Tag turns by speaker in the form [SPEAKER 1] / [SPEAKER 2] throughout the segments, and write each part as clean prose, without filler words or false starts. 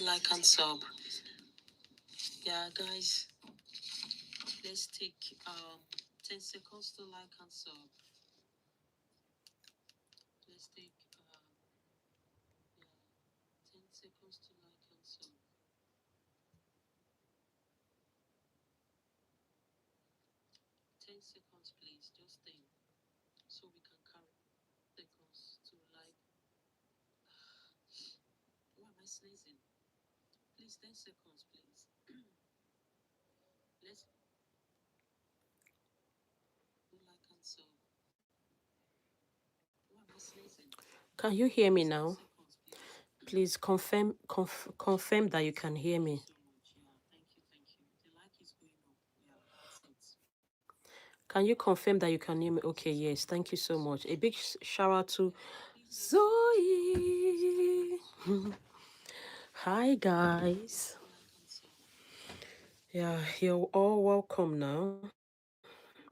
[SPEAKER 1] like and sub. Yeah, guys, let's take 10 seconds to like and sub. Let's take yeah, 10 seconds to like and sub. 10 seconds, please. Just 10, so we can carry seconds to like. Why am I sneezing? Please, 10 seconds, please. Let's do like and sub. Why am I sneezing? Can you hear me now? Seconds, please confirm that you can hear me. So much. Yeah, thank you. The like is going up. Yeah, that's it. Can you confirm that you can hear me? Okay, yes, thank you so much. A big shout out to Zoe. Hi, guys. Yeah, you're all welcome now.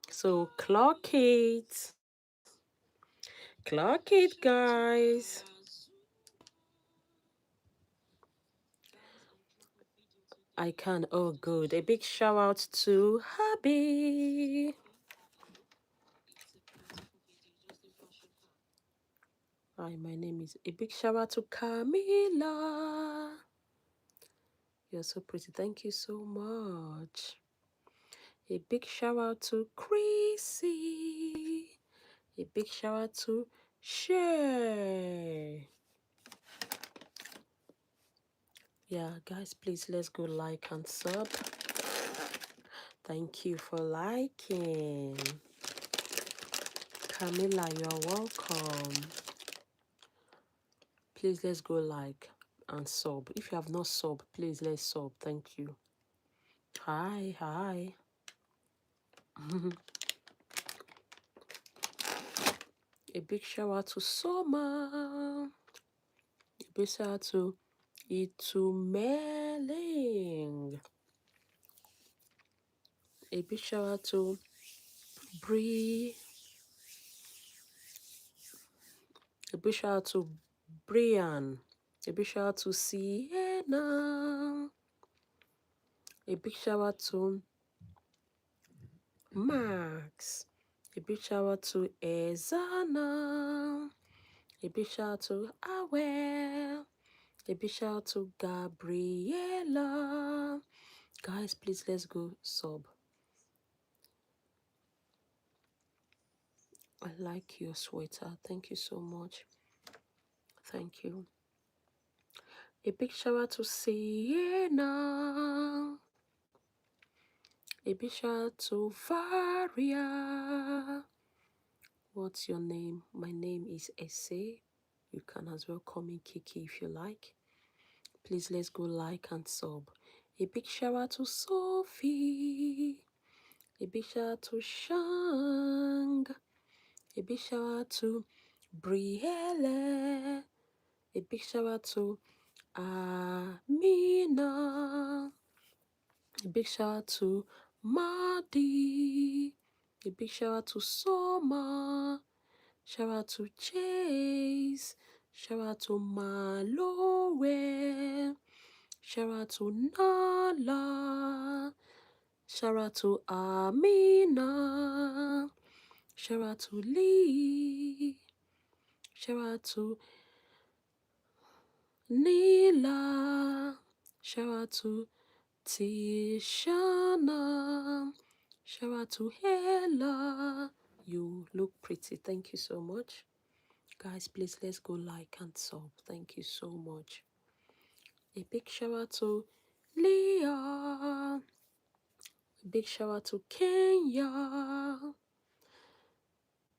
[SPEAKER 1] So, clock it, guys. I can. Oh, good. A big shout out to Happy. Hi, my name is. A big shout out to Camila. You're so pretty. Thank you so much. A big shout out to Chrissy. A big shout out to Cher. Yeah, guys, please let's go like and sub. Thank you for liking. Camila, you're welcome. Please let's go like and sub. If you have not sub, please let's sub. Thank you. Hi. A big shout out to Soma. A big shout out to Itumeling. A big shout out to Bree. A big shout out to Brian. A big shout out to Sienna. A big shout out to Max. A big shout out to Ezana. A big shout out to Awel. A big shout out to Gabriela. Guys, please let's go sub. I like your sweater. Thank you so much. Thank you. A big shout out to Sienna. A big shout out to Varia. What's your name? My name is Essay. You can as well call me Kiki if you like. Please let's go like and sub. A big shout out to Sophie. A big shout out to Shang. A big shout out to Brielle. A big shout out to Amina. A big shout out to Madi. A big shout out to Soma. Shout out to Chase. Shout out to Malore. Shout out to Nala. Shout out to Amina. Shout out to Lee. Shout out to Nila. Shout out to Tishana. Shout out to Hella. You look pretty. Thank you so much. Guys, please let's go like and sub. Thank you so much. A big shout out to Leah. A big shout out to Kenya.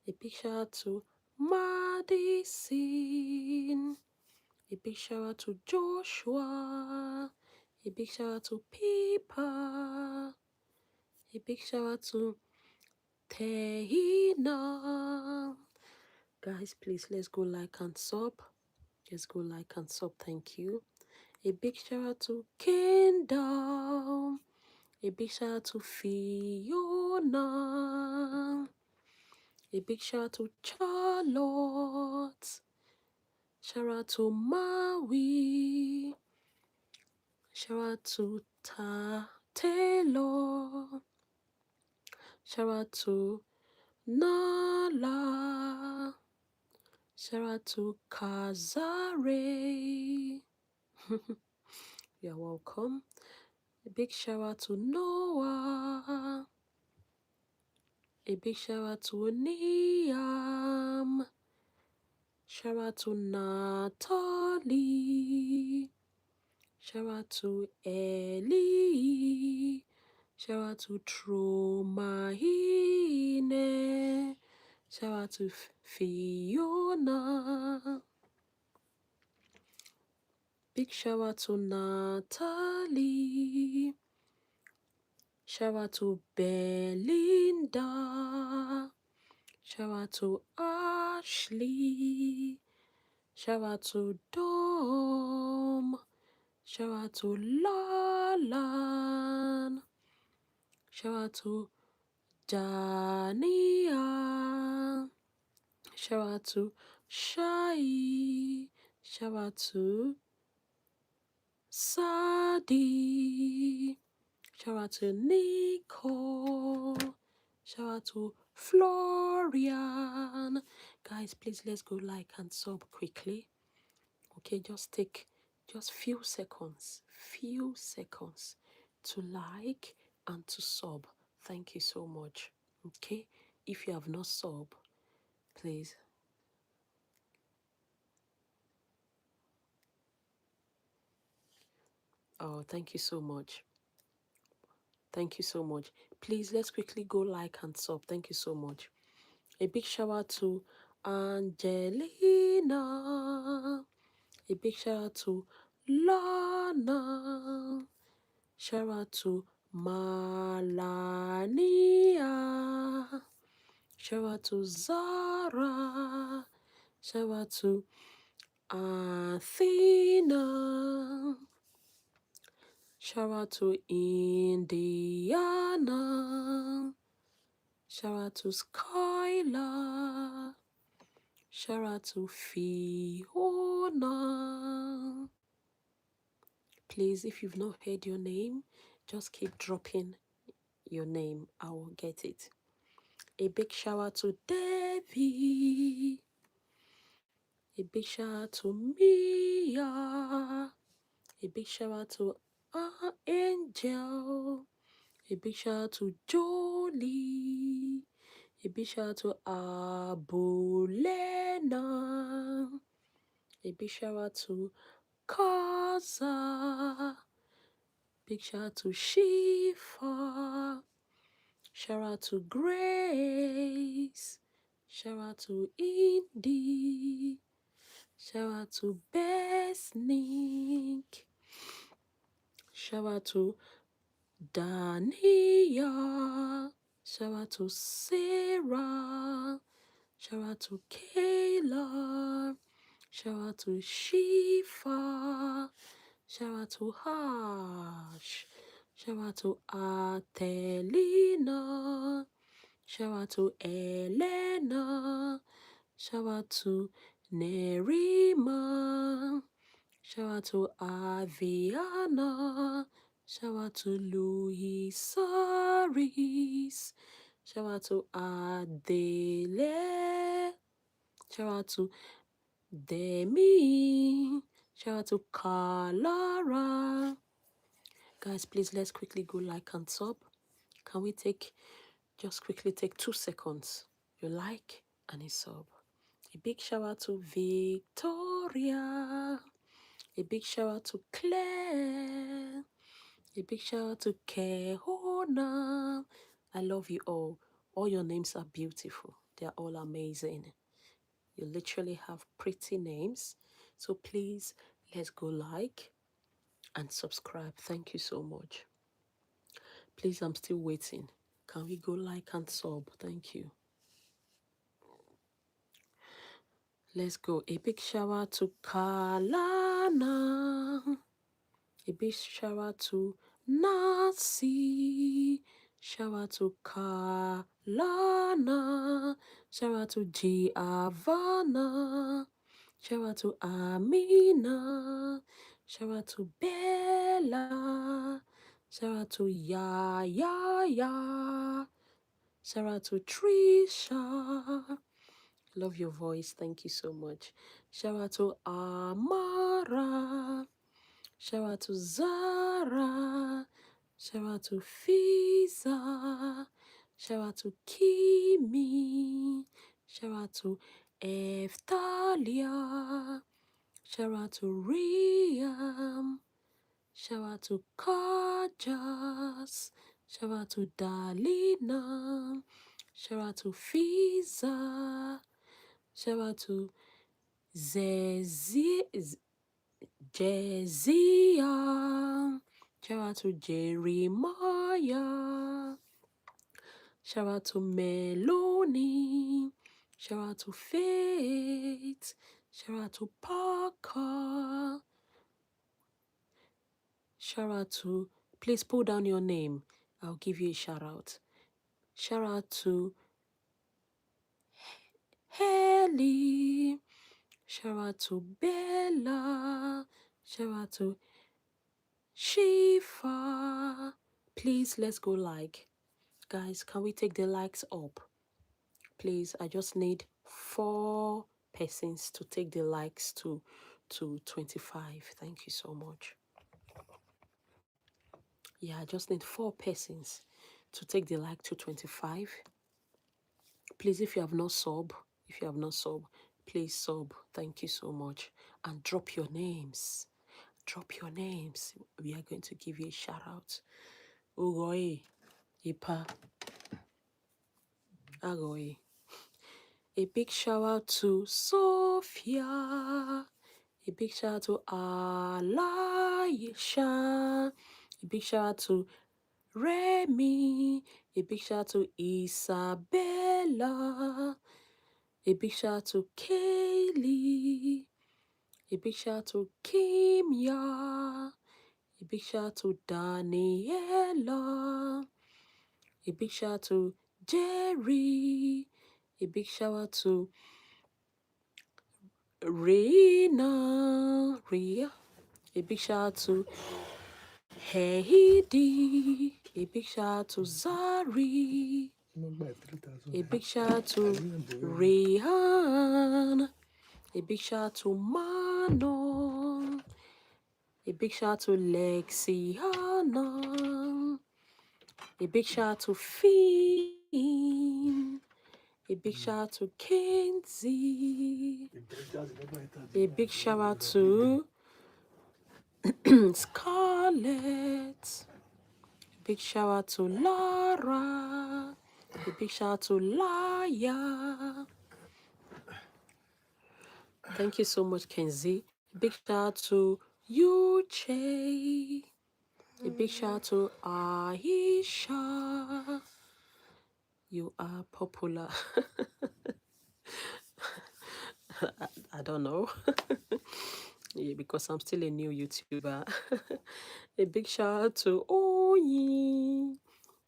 [SPEAKER 1] A big shout out to Madison. A big shout out to Joshua. A big shout out to Pippa. A big shout out to Tehina. Guys, please let's go like and sub. Let's go like and sub. Thank you. A big shout out to Kendall. A big shout out to Fiona. A big shout out to Charlotte. Shout out to Maui. Shout out to Taylor. Shout out to Nala. Shout out to Kazare. You're welcome. A big shout out to Noah. A big shout out to Niam. Shout out to Natalie. Shout out to Ellie. Shout out to Tromahine. Shout out to Fiona. Big shout out to Natalie. Shout out to Belinda. Shout out to Ashley. Shout out to Dom. Shout out to Lalan. Shout out to Dania. Shout out to Shai. Shout out to Sadi. Shout out to Nico. Shout out to Florian. Guys, please let's go like and sub quickly. Okay, just take just few seconds to like and to sub. Thank you so much. Okay, if you have not sub, please. Oh, thank you so much. Thank you so much. Please, let's quickly go like and sub. Thank you so much. A big shout out to Angelina. A big shout out to Lana. Shout out to Malania. Shout out to Zara. Shout out to Athena. Shout out to Indiana. Shout out to Skylar. Shout out to Fiona. Please, if you've not heard your name, just keep dropping your name. I will get it. A big shout out to Debbie. A big shout out to Mia. A big shout out to Angel. A big shout out to Jolie. A big shout out to Abulena. A big shout out to Kaza. Big shout out to Shifa. Shout out to Grace. Shout out to Indy. Shout out to Besnick. Shout out to Dania. Shout out to Sarah. Shout out to Kayla. Shout out to Shifa. Shout out to Hash. Shout out to Atelina. Shout out to Elena. Shout out to Nerima. Shout out to Aviana. Shout out to Louis Saris. Shout out to Adele. Shout out to Demi. Shout out to Kalara. Guys, please let's quickly go like and sub. Can we just quickly take 2 seconds? You like and a sub. A big shout out to Victoria. A big shout out to Claire. A big shout out to Kehona. I love you all. All your names are beautiful. They're all amazing. You literally have pretty names. So please, let's go like and subscribe. Thank you so much. Please, I'm still waiting. Can we go like and sub? Thank you. Let's go. A big shout out to Kalana. A big shout out to Nasi. Shout out to Kalana. Shout out to Giovanna. Shout out to Amina. Shout out to Bella. Shout out to Ya. Shout out to Trisha. Love your voice. Thank you so much. Shout out to Amara. Shout out to Zara. Shout out to Fiza. Shout out to Kimi. Shout out to Eftalia. Shout out to Riam. Shout out to Kajas. Shout out to Dalina. Shout out to Fiza. Shout out to Jezia. Shout out to Jeremiah. Shout out to Melanie. Shout out to Faith. Shout out to Parker. Shout out to, please pull down your name. I'll give you a shout out. Shout out to Haley. Shout out to Bella. Shout out to Shifa. Please, let's go like. Guys, can we take the likes up? Please, I just need 4 persons to take the likes to 25. Thank you so much. Yeah, I just need 4 persons to take the like to 25. Please, if you have not sub, please sub. Thank you so much. And drop your names. Drop your names. We are going to give you a shout out. Ugoe, Ipa, Agoe. A big shout out to Sophia. A big shout out to Alaisha. A big shout out to Remy. A big shout out to Isabella. A big shout out to Kaylee. A big shout out to Kimya. A big shout out to Daniela. A big shout out to Jerry. A big shout out to Ria. A big shout out to Heidi. A big shout out to Zari. A big shout out to Rehan. A big shout out to Manon. A big shout out to Lexiana. A big shout out to Finn. A big shout out to Kenzie. A big shout out to Scarlett. A big shout out to Laura. A big shout out to Laya. Thank you so much, Kenzie. A big shout out to Yuche. A big shout out to Aisha. You are popular. I don't know. Yeah, because I'm still a new YouTuber. A big shout out to Oyi.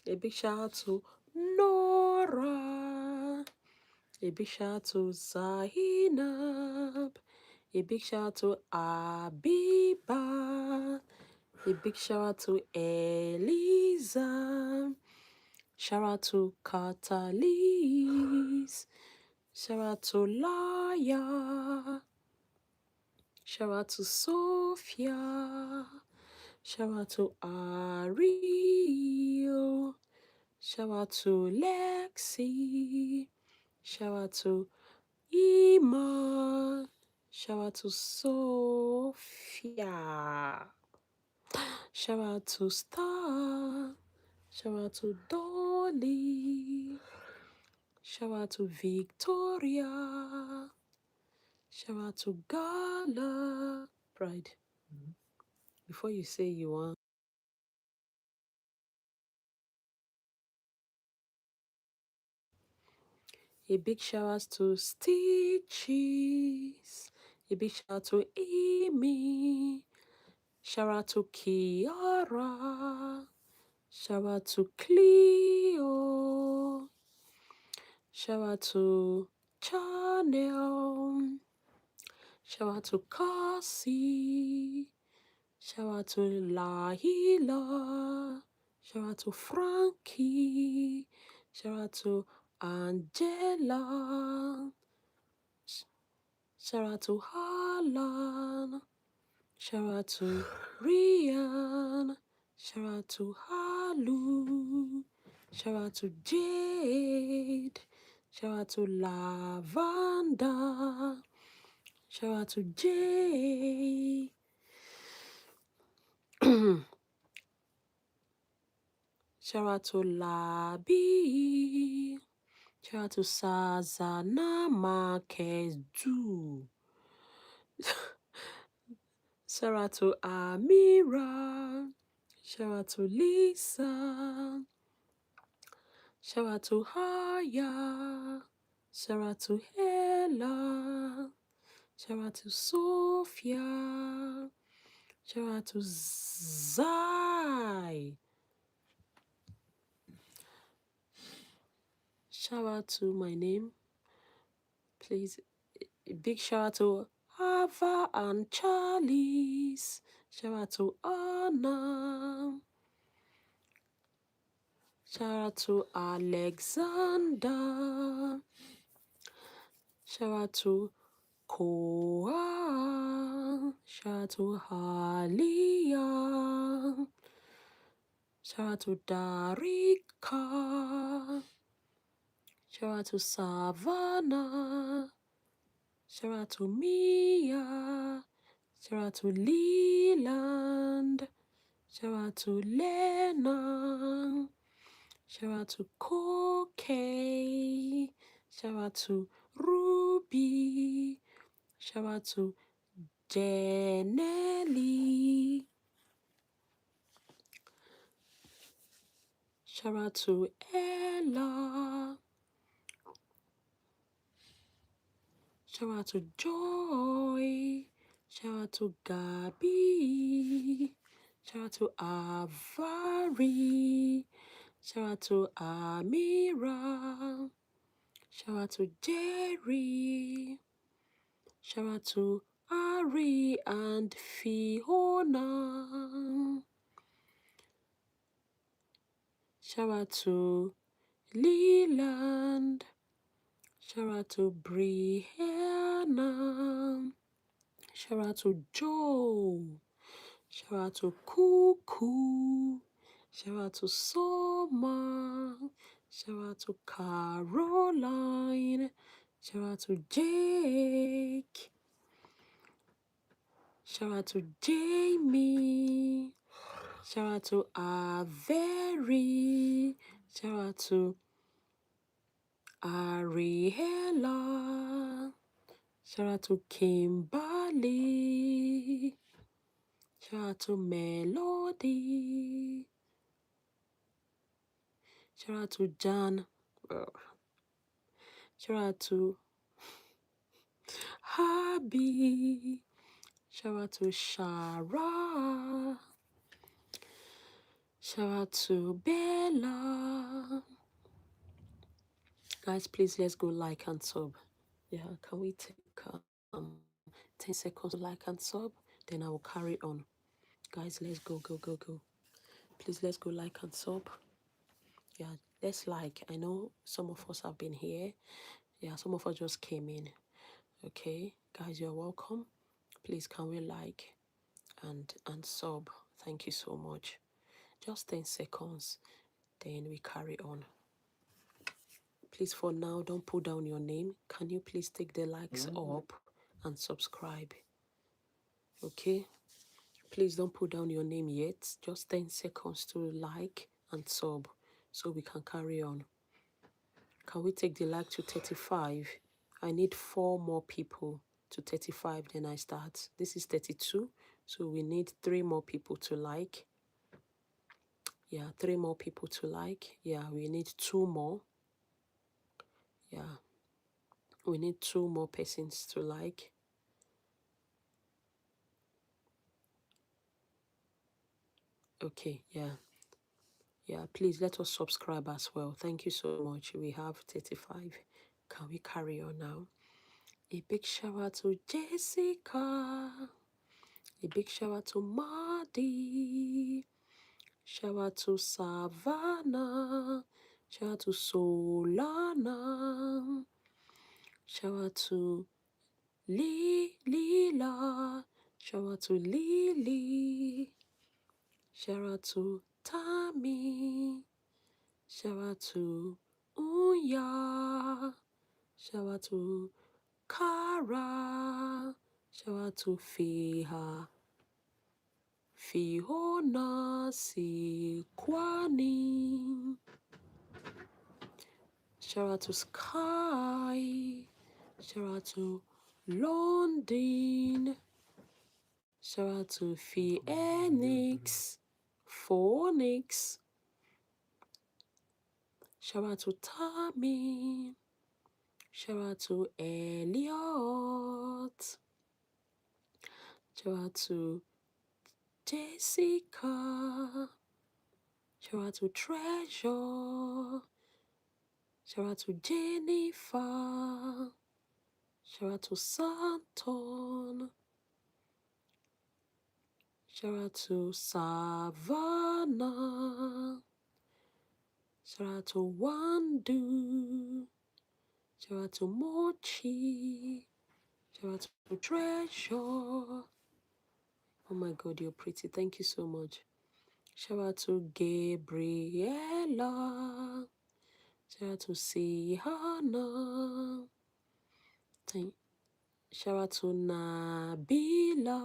[SPEAKER 1] A big shout out to Nora. A big shout out to Zainab. A big shout out to Abiba. A big shout out to Eliza. Shout out to Catalyst. Shout out to Laya. Shout out to Sophia. Shout out to Ariel. Shout out to Lexi. Shout out to Iman. Shout out to Sophia. Shout out to Star. Shout out to Dolly. Shout out to Victoria. Shout out to Gala. Pride. Before you say you want. A big shout out to Stitches. A big shout out to Amy. Shout out to Kiara. Shout out to Cleo. Shout out to Chanel. Shout out to Cassie. Shout out to Lahila. Shout out to Frankie. Shout out to Angela. Shout out to Harlan. Shout out to Rian. Shout out to Halu. Shout out to Jade. Shout out to Lavanda. Shout out to Jay. Shout out to Labi. Shout out to Sazana Makezu. Shout out to Amira. Shout out to Lisa. Shout out to Haya. Shout out to Hella. Shout out to Sophia. Shout out to Zai. Shout out to my name. Please, a big shout out to Ava and Charlie's. Shout out to Anna. Shout out to Alexander. Shout out to Koa. Shout out to Halia. Shout out to Darika. Shout out to Savannah. Shout out to Mia. Shout out to Leland. Shout out to Lena. Shout out to Koke. Shout out to Ruby. Shout out to Janelli. Shout out to Ella. Shout out to Joy. Shout out to Gabi. Shout out to Avari. Shout out to Amira. Shout out to Jerry. Shout out to Ari and Fiona. Shout out to Leland. Shout out to Brianna. Shout out to Joe. Shout out to Cuckoo. Shout out to Soma. Shout out to Caroline. Shout out to Jake. Shout out to Jamie. Shout out to Avery. Shout out to Ariella. Shout out to Kimberly. Shout out to Melody. Shout out to John. Shout out to Habi. Shout out to Shara. Shout out to Bella. Guys, please let's go like and sub. Yeah, can we take 10 seconds to like and sub? Then I will carry on. Guys, let's go. Please let's go like and sub. Yeah, let's like. I know some of us have been here. Yeah, some of us just came in. Okay, guys, you're welcome. Please can we like and sub? Thank you so much. Just 10 seconds, then we carry on. Please, for now, don't put down your name. Can you please take the likes up and subscribe? Okay, please don't put down your name yet. Just 10 seconds to like and sub so we can carry on. Can we take the like to 35? I need 4 more people to 35, then I start. This is 32, so we need 3 more people to like. Yeah, 3 more people to like. Yeah, we need 2 more. Yeah, we need 2 more persons to like. Okay, yeah. Yeah, please let us subscribe as well. Thank you so much. We have 35. Can we carry on now? A big shout out to Jessica. A big shout out to Marty. Shout out to Savannah. Shout out to Solana. Shout out to Lila. Shout out to Lily. Shout out to Tammy. Shout out to Unya. Shout out to Kara. Shout out to Fiha. Fiona Sikwani. Shout out to Sky. Shout out to London. Shout out to Phoenix. Phonix. Shout out to Tommy. Shout out to Elliot. Shout out to Jessica. Shout out to Treasure. Shout out to Jennifer. Shout out to Santon. Shout out to Savannah. Shout out to Wandu. Shout out to Mochi. Shout out to Treasure. Oh my God, you're pretty. Thank you so much. Shout out to Gabriella. Shout out to Sihana. Shout out to Nabila.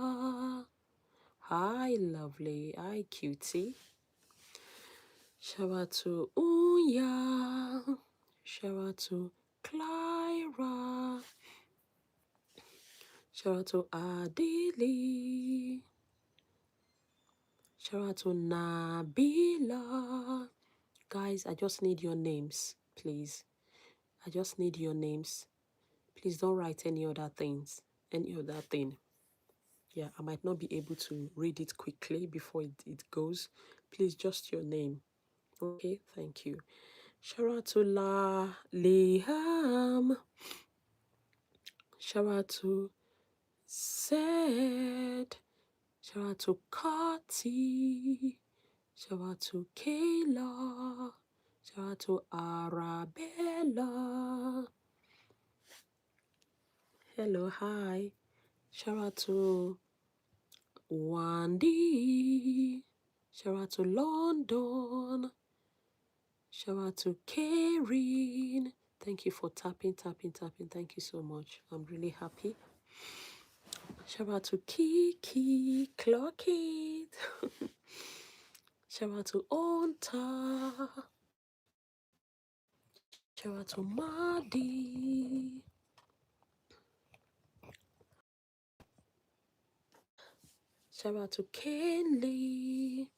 [SPEAKER 1] Hi, lovely. Hi, cutie. Shout out to Unya. Shout out to Clyra. Shout out to Adili. Shout out to Nabila. Guys, I just need your names, please. I just need your names. Please don't write any other things. Any other thing. Yeah, I might not be able to read it quickly before it goes. Please, just your name. Okay, thank you. Shout out to Liam. Shout out to Zed. Shout out to Kati. Shout out to Kayla. Shout out to Arabella. Hello, hi. Shout out to Wandy. Shout out to London. Shout out to Karen. Thank you for tapping. Thank you so much. I'm really happy. Shout out to Kiki. Clock it. Shout out to Onta. Shout out to Maddie. Shout out to Kenley.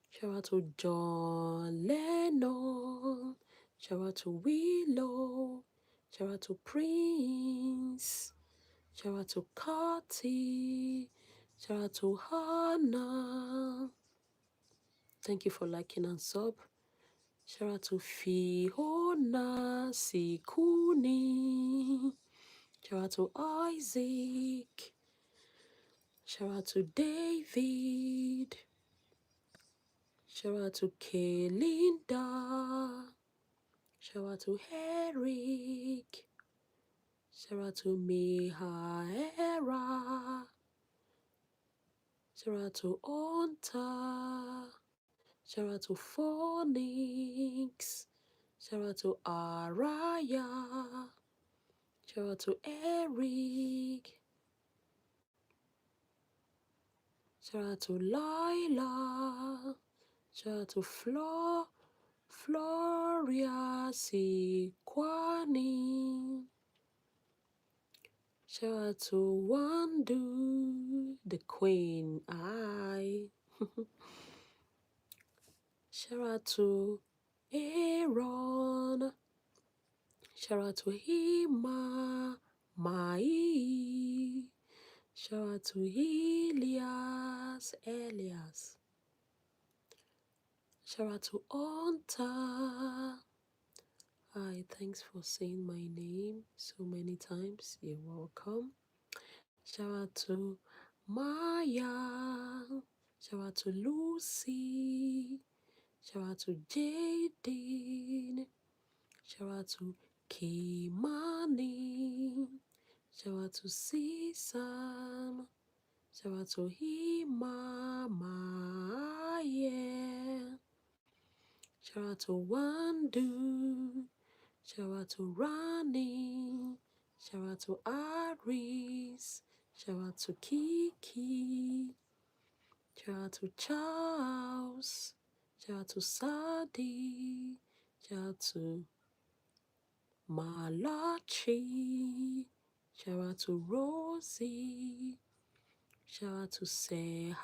[SPEAKER 1] Shout out to John Lennon. Shout out to Willow. Shout out to Prince. Shout out to Kati. Shout out to Hannah. Thank you for liking and sub. Shout out to Fiona Sikuni. Shout out to Isaac. Shout out to David. Shout out to Kelinda. Shout out to Eric. Shout out to Mihaera. Shout out to Onta. Shout out to Phonix. Shout out to Araya. Shout out to Eric. Shout out to Lila. Shout out to Floria Sikwani. Shout out to Wandu, the queen. Hi. Shout out to Aaron. Shout out to Hima, Mai. Shout out to Elias. Shout out to Onta. Hi, thanks for saying my name so many times. You're welcome. Shout out to Maya. Shout out to Lucy. Shout out to Jaden. Shout out to Kimani. Shout out to Sisam. Shout out to Himama. Yeah. Shout out to Wandu. Shout out to Rani. Shout out to Aris. Shout out to Kiki. Shout out to Charles. Shout out to Sadi. Shout out to Malachi. Shout out to Rosie. Shout out to Sehas.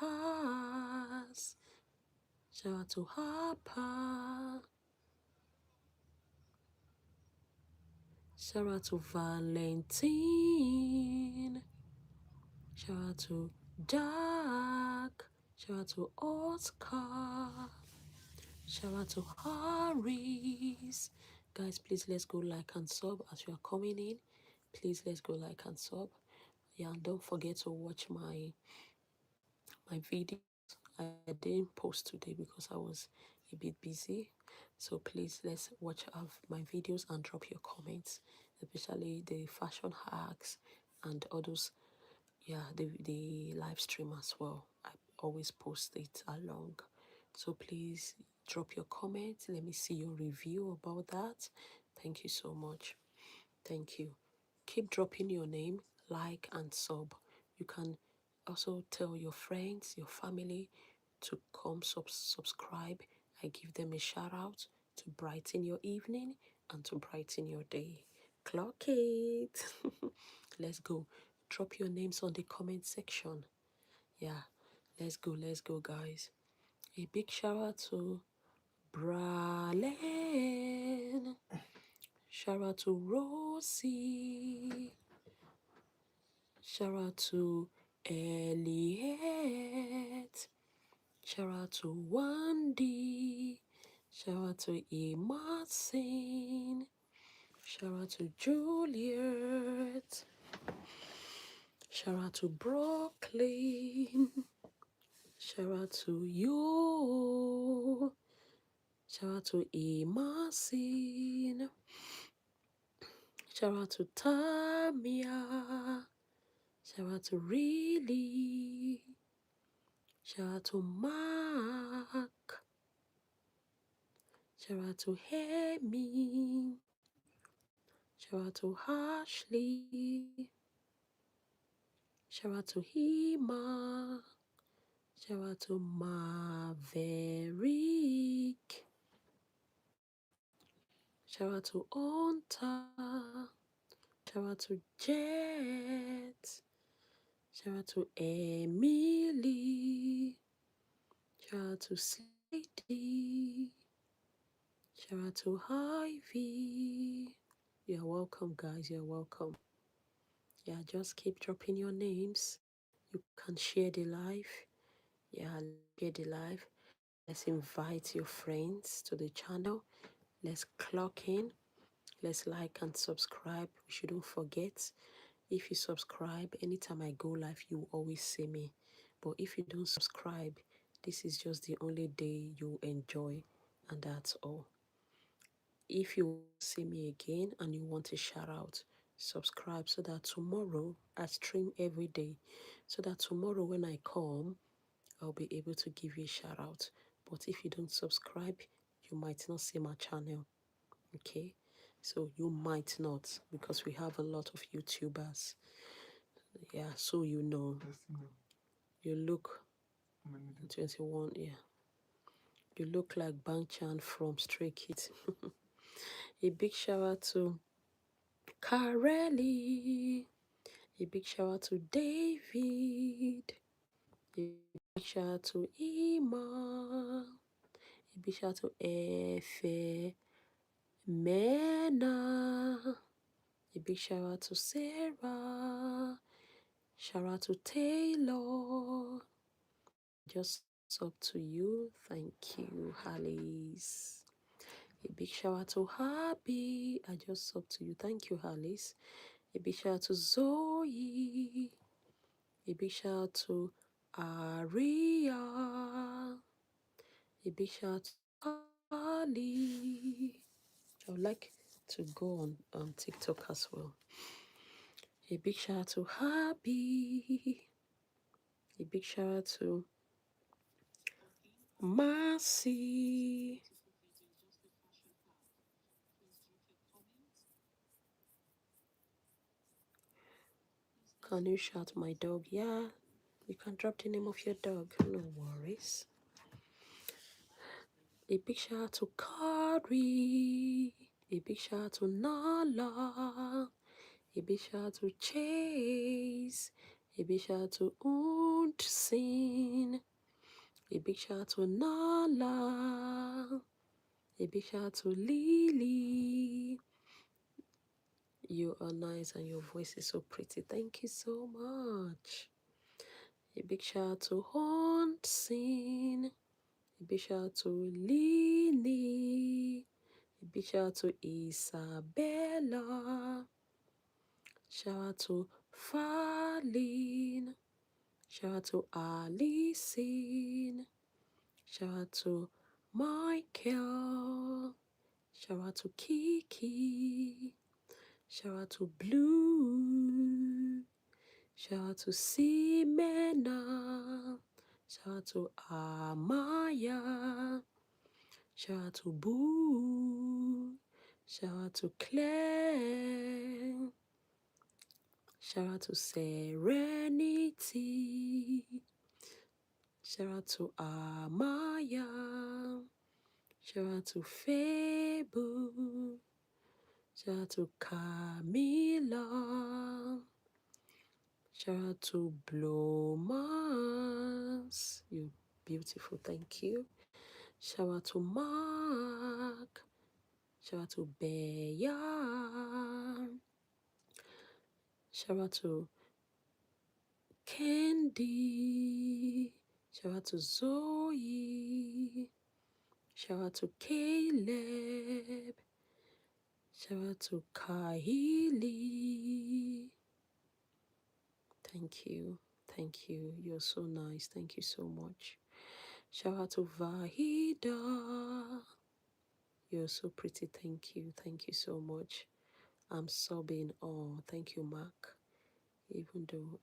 [SPEAKER 1] Shout out to Harper. Shout out to Valentine. Shout out to Jack. Shout out to Oscar. Shout out to Harris. Guys, please let's go like and sub as you are coming in. Please let's go like and sub. Yeah, and don't forget to watch my videos. I didn't post today because I was a bit busy. So please let's watch my videos and drop your comments, especially the fashion hacks and all those. Yeah, the live stream as well. I always post it along. So please drop your comments. Let me see your review about that. Thank you so much. Thank you. Keep dropping your name, like, and sub. You can also tell your friends, your family to come subscribe. I give them a shout out to brighten your evening and to brighten your day. Clock it. Let's go. Drop your names on the comment section. Yeah, let's go, guys. A big shout out to Bralen. Shout out to Rosie. Shout out to Elliot. Shout out to Wandy. Shout out to Emerson. Shout out to Juliet. Shout out to Brooklyn. Shout out to you. Shout out to Emerson. Shout out to Tamia. Shout out to Really. Shout out to Mark. Shout out to Hemi. Shout out to Ashley. Shout out to Hima. Shout out to Maverick. Shout out to Onta. Shout out to Jet. Shout out to Emily. Shout out to Slady. Shout out to Ivy. You're welcome, guys. You're welcome. Yeah, just keep dropping your names. You can share the live. Yeah, share the live. Let's invite your friends to the channel. Let's clock in. Let's like and subscribe. We shouldn't forget. If you subscribe, anytime I go live, you always see me. But if you don't subscribe, this is just the only day you enjoy, and that's all. If you see me again and you want a shout out, subscribe so that tomorrow I stream every day. So that tomorrow when I come, I'll be able to give you a shout out. But if you don't subscribe, you might not see my channel. Okay? So you might not, because we have a lot of YouTubers. Yeah, so you know. You look 21, yeah. You look like Banchan from Stray Kids. A big shout out to Kareli. A big shout out to David. A big shout out to Ima. A big shout out to Efe Mena. A big shout out to Sarah. Shout out to Taylor. Just up to you. Thank you, Alice. A big shout out to Happy. I just up to you. Thank you, Alice. A big shout out to Zoe. A big shout out to Aria. A big shout out to Carly. I would like to go on TikTok as well. A big shout out to Happy. A big shout out to Marcy. Can you shout my dog? Yeah, you can drop the name of your dog. No worries. A big shout out to Kari. A big shout out to Nala. A big shout out to Chase. A big shout out to Untsin. A big shout out to Nala. A big shout out to Lily. You are nice and your voice is so pretty. Thank you so much. A big shout out to Untsin. A big shout out to Lily. A big shout out to Isabella. Shout out to Farlene. Shout out to Alison. Shout out to Michael. Shout out to Kiki. Shout out to Blue. Shout out to Simena. Shout out to Amaya. Shout out to Boo. Shout out to Claire. Shout out to Serenity. Shout out to Amaya. Shout out to Fable. Shout out to Camila. Shout out to Blomas. You beautiful, thank you. Shout out to Mark. Shout out to Beya. Shout out to Candy. Shout out to Zoe. Shout out to Caleb. Shout out to Kylie. Thank you. Thank you. You're so nice. Thank you so much. Shout out to Vahida. You're so pretty. Thank you. Thank you so much. I'm sobbing. Oh, thank you, Mark. Even though,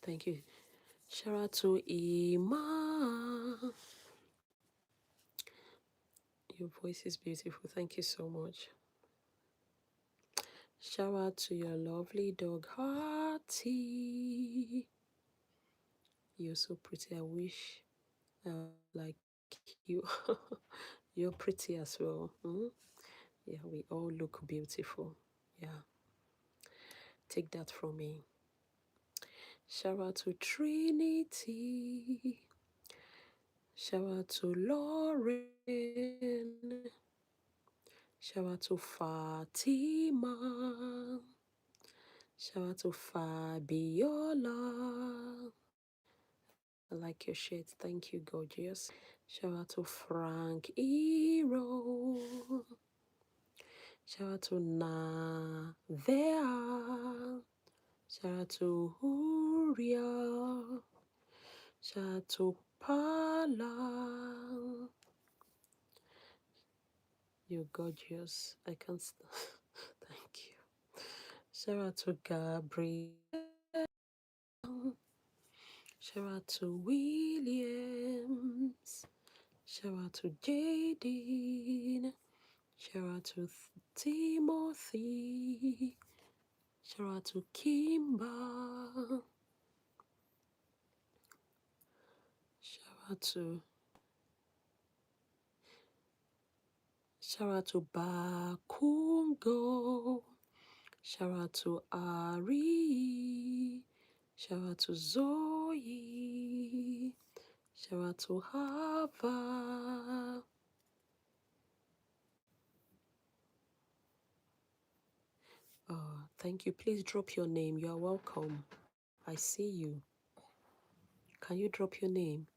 [SPEAKER 1] thank you. Shout out to Ima. Your voice is beautiful. Thank you so much. Shout out to your lovely dog, Hearty. You're so pretty. I wish I was like you. You're pretty as well. Yeah, we all look beautiful. Yeah. Take that from me. Shout out to Trinity. Shout out to Lauren. Shout out to Fatima. Shout out to Fabiola. I like your shirt. Thank you, gorgeous. Shout out to Frank Hero. Shout out to Navea. Shout out to Huria. Shout out to Pala. You're gorgeous. I can't thank you. Shout out to Gabrielle. Shout out to Williams. Shout out to Jaden. Shout out to Timothy. Shout out to Kimba. Shout out to Bakungo. Shout out to Ari. Shout out to Zoe. Shout out to Hava. Thank you. Please drop your name. You are welcome. I see you. Can you drop your name?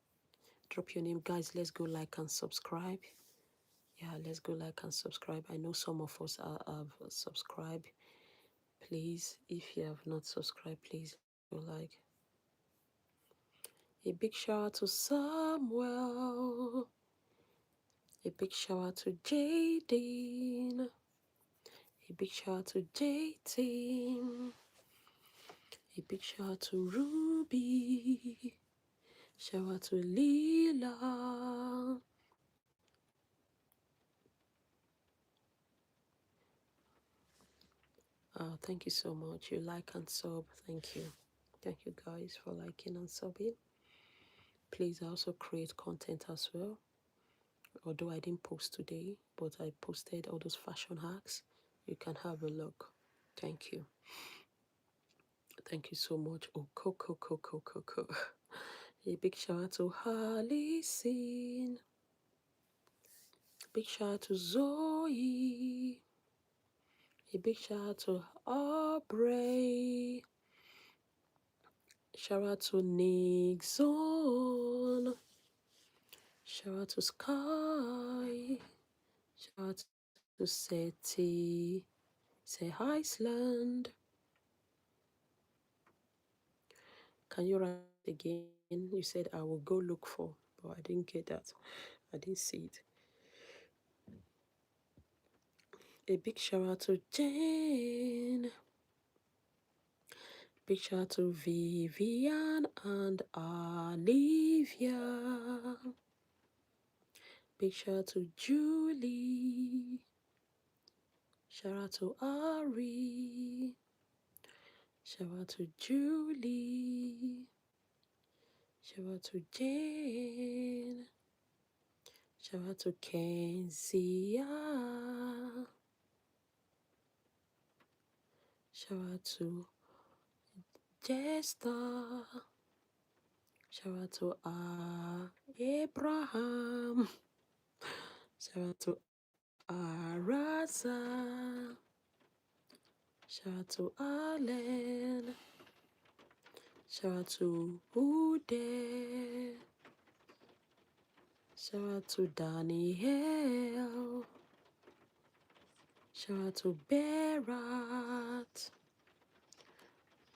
[SPEAKER 1] Drop your name, guys. Let's go like and subscribe. Yeah, let's go like and subscribe. I know some of us have subscribed. Please, if you have not subscribed, please like. A big shout out to Samuel. A big shout out to Jaden. A big shout out to JT. A big shout out to Ruby. Shout out to Leela. Thank you so much. You like and sub. Thank you. Thank you guys for liking and subbing. Please also create content as well. Although I didn't post today, but I posted all those fashion hacks. You can have a look. Thank you. Thank you so much. Oh, Coco. A big shout out to Harley Sin. Big shout out to Zoe. A big shout out to Aubrey. Shout out to Nixon. Shout out to Sky. Shout out to Seti. Say hi, Iceland. Can you write again? You said I will go look for, but I didn't get that. I didn't see it. A big shout out to Jane. Big shout out to Vivian and Olivia. Big shout out to Julie. Shout out to Ari. Shout out to Julie. Shout out to Jane. Shout out to Kenzia. Shout out to Jester. Shout out to Abraham. Shout out to Araza. Shout out to Allen. Shout out to Ude. Shout out to Daniel. Shout out to Berat.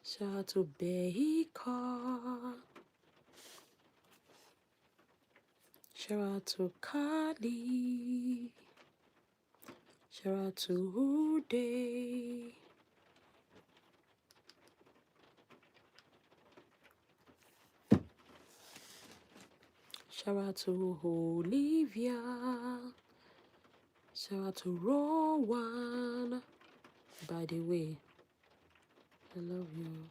[SPEAKER 1] Shout out to Behika. Shout out to Kali. Shout out to Ude. Shout out to Olivia. Shout out to Rowan. By the way, I love your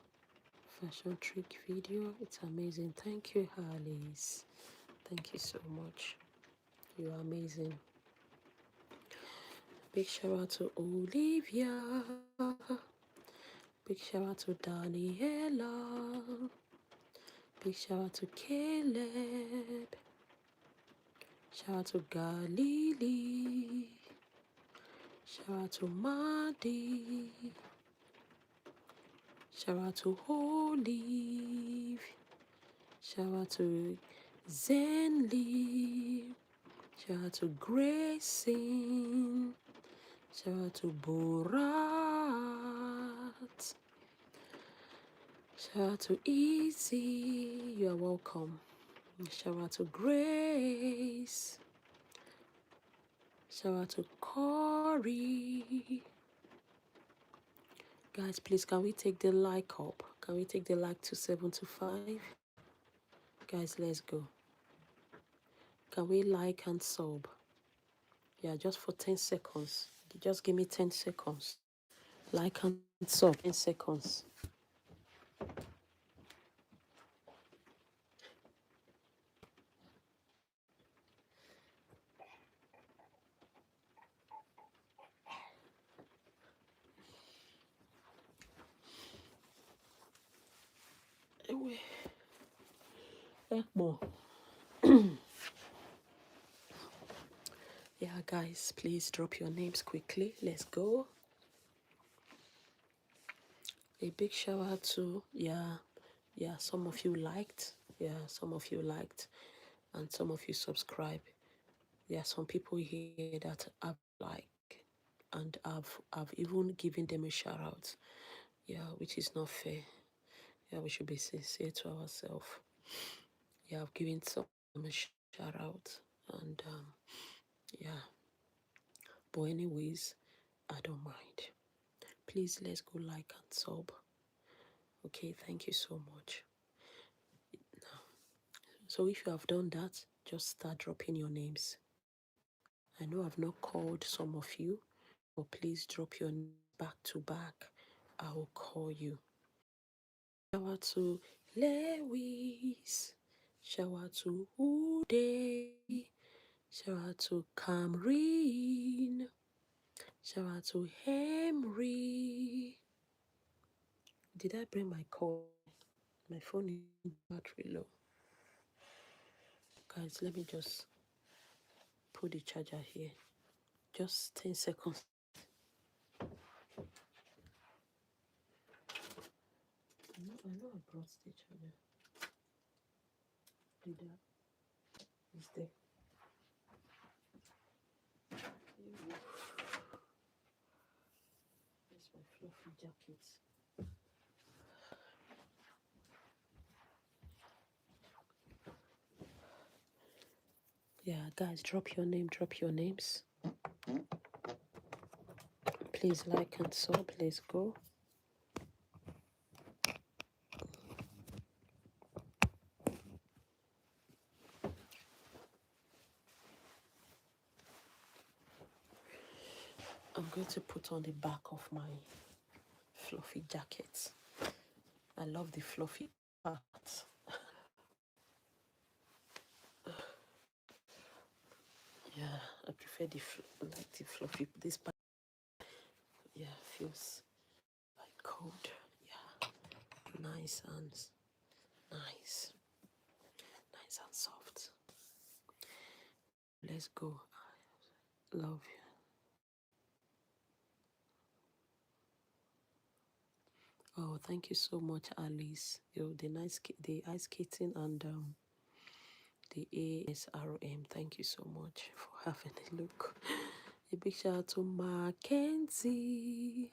[SPEAKER 1] fashion trick video. It's amazing. Thank you, Harleys. Thank you so much. You're amazing. Big shout out to Olivia. Big shout out to Daniela. Big shout out to Caleb. Shout out to Galili. Shout out to Maddie. Shout out to Olive. Shout out to Zenly. Shout out to Grayson. Shout out to Borat. Shout out to Easy. You are welcome. Shout out to Grace. Shout out to Corey. Guys, please, can we take the like up? Can we take the like to 725? Guys, let's go. Can we like and sub? Yeah, just for 10 seconds. Just give me 10 seconds. Like and sub. 10 seconds. More. Yeah, guys, please drop your names quickly. Let's go. A big shout out to, some of you liked. Yeah, some of you liked. And some of you subscribe. There are some people here that I've liked. And I've even given them a shout out. Yeah, which is not fair. Yeah, we should be sincere to ourselves. Yeah, I've given some a shout out, and yeah. But anyways, I don't mind. Please let's go like and sub. Okay, thank you so much. So if you have done that, just start dropping your names. I know I've not called some of you, but please drop your names back to back. I will call you. Shout out to Lewis. Shout out to Uday. Shout out to Camryn. Shout out to Henry. Did I bring my call? My phone is battery low. Guys, let me just put the charger here. Just 10 seconds. I know I brought the charger. Did that? It's there. That's my fluffy jacket. Yeah, guys, drop your name, drop your names. Please like and sub. Let's go. I'm going to put on the back of my fluffy jacket. I love the fluffy part. Yeah, I prefer the like the fluffy. This part, yeah, feels like cold. Yeah, nice and nice, nice and soft. Let's go. Love you. Oh, thank you so much, Alice. The nice, the ice skating and the ASRM. Thank you so much for having a look. A big shout out to Mackenzie.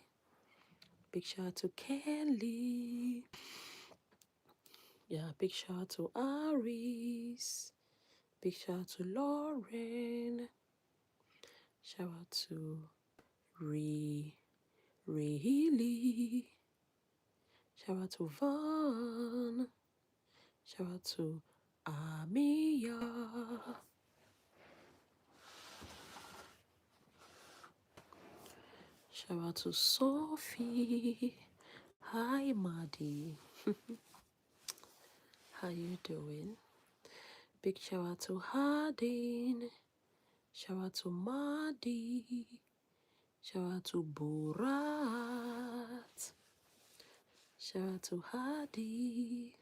[SPEAKER 1] Big shout out to Kelly. Yeah, big shout out to Aris. Big shout out to Lauren. Shout out to Healy. Shout out to Vaughn. Shout out to Amia. Shout out to Sophie. Hi, Maddie. How you doing? Big shout out to Hardin. Shout out to Maddie. Shout out to Borat. Shout out to Hadi.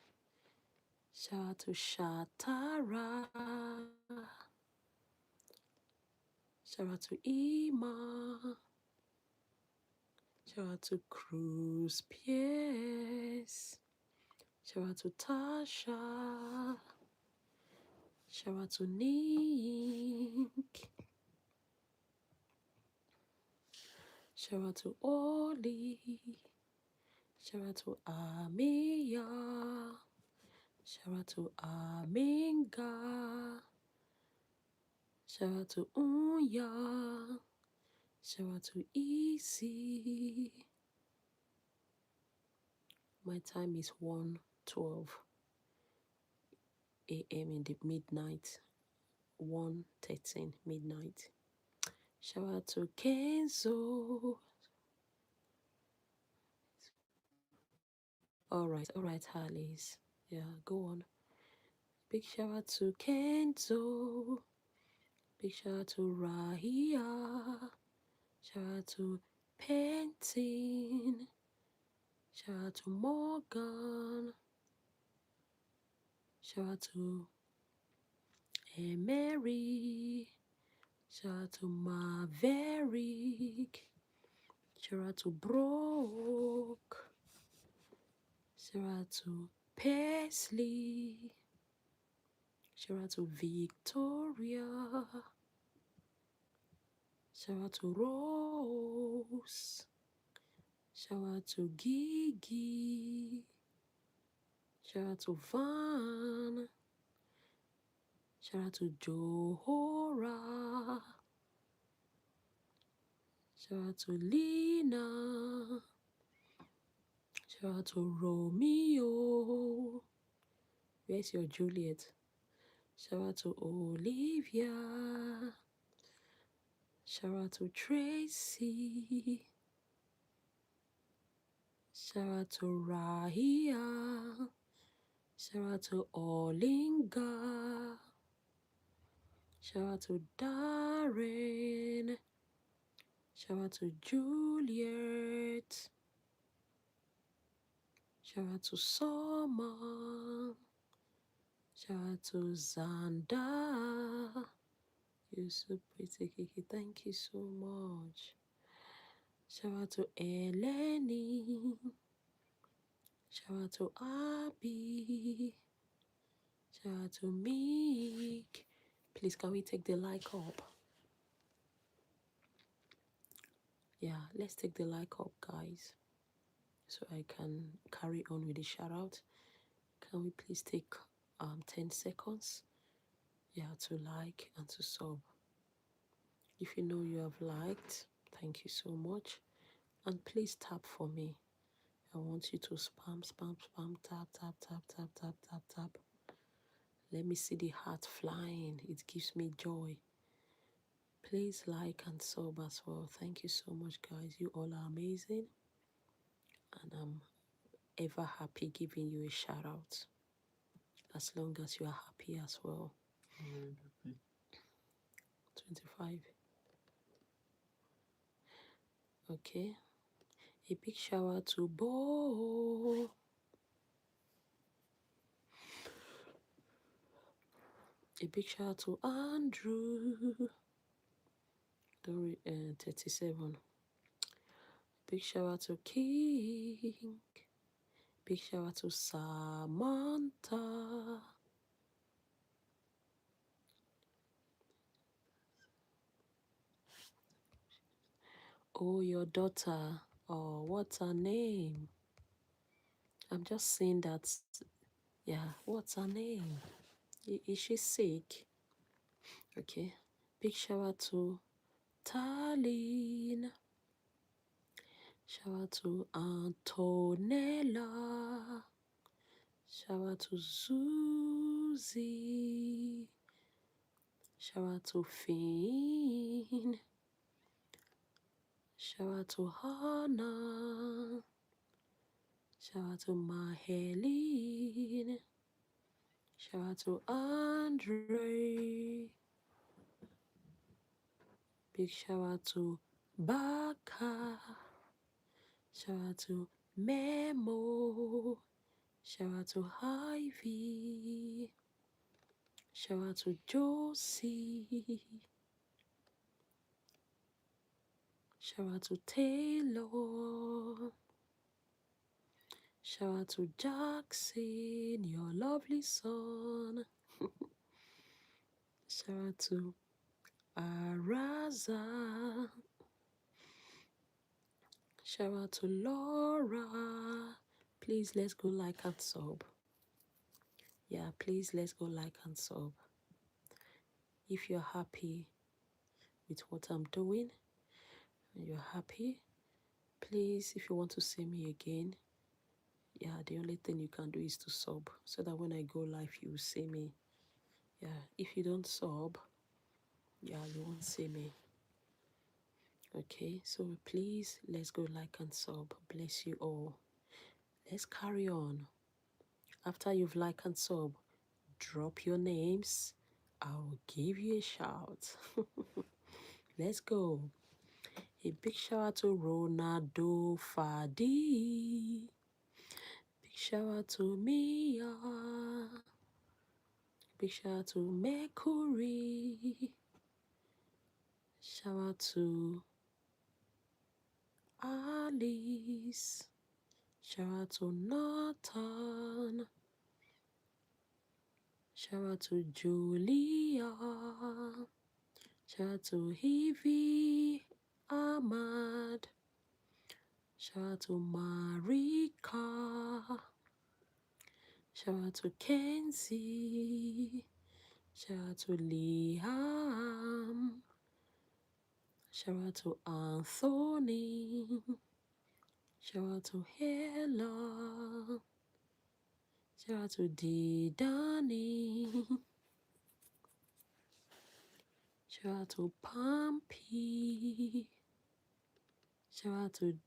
[SPEAKER 1] Shout out to Shatara. Shout out to Ima. Shout out to Cruz Pierce. Shout out to Tasha. Shout out to Nick. Shout out to Oli. Shout out to Amia. Shout out to Aminga. Shout out to Unya. Shout out to Easy. My time is 1:12 a.m. in the midnight. 1:13 midnight. Shout out to Kenzo. All right, Harleys. Yeah, go on. Big shout out to Kenzo. Big shout out to Rahia. Shout out to Pentin. Shout out to Morgan. Shout out to Mary. Shout out to Maverick. Shout out to Brooke. Shout out to Paisley. Shout out to Victoria. Shout out to Rose. Shout out to Gigi. Shout out to Van. Shout out to Johora. Shout out to Lena. Shout out to Romeo. Where's your Juliet? Shout out to Olivia. Shout out to Tracy. Shout out to Rahia. Shout out to Olinga. Shout out to Darren. Shout out to Juliet. Shout out to Summer. Shout out to Zanda. You're so pretty, Kiki. Thank you so much. Shout out to Eleni. Shout out to Abby. Shout out to Meek. Please, can we take the like up? Yeah, let's take the like up, guys, so I can carry on with the shout out. Can we please take 10 seconds? Yeah, to like and to sub. If you know you have liked, thank you so much. And please tap for me. I want you to spam, spam, spam, tap, tap, tap, tap, tap, tap, tap. Let me see the heart flying. It gives me joy. Please like and sub as well. Thank you so much, guys. You all are amazing. And I'm ever happy giving you a shout out. As long as you are happy as well. 25. Okay. A big shout out to Bo. A big shout out to Andrew. 37. Big shout out to King. Big shout out to Samantha. Oh, your daughter. Oh, what's her name? I'm just saying that. Yeah, what's her name? Is she sick? Okay. Big shout out to Talin. Shout out to Antonella. Shout out to Susie. Shout out to Finn. Shout out to Hannah. Shout out to Maheline. Shout out to Andre. Big shout out to Baka. Shout out to Memo. Shout out to Ivy. Shout out to Josie. Shout out to Taylor. Shout out to Jackson, your lovely son. Shout out to Araza. Shout out to Laura. Please, let's go like and sub. Yeah, please, let's go like and sub. If you're happy with what I'm doing, and you're happy, please, if you want to see me again, yeah, the only thing you can do is to sub, so that when I go live, you will see me. Yeah, if you don't sub, yeah, you won't see me. Okay, so please, let's go like and sub. Bless you all. Let's carry on. After you've like and sub, drop your names. I'll give you a shout. Let's go. A big shout out to Ronaldo Fadi. Big shout out to Mia. Big shout out to Mercury. Shout out to Alice. Shout out to Nathan. Shout out to Julia. Shout out to Evie Ahmad. Shout out to Marika. Shout out to Kenzie. Shout out to Liam. Shout out to Anthony. Shout out to Hela. Shout out to D Danny. Shout out to Pumpy. Shout out to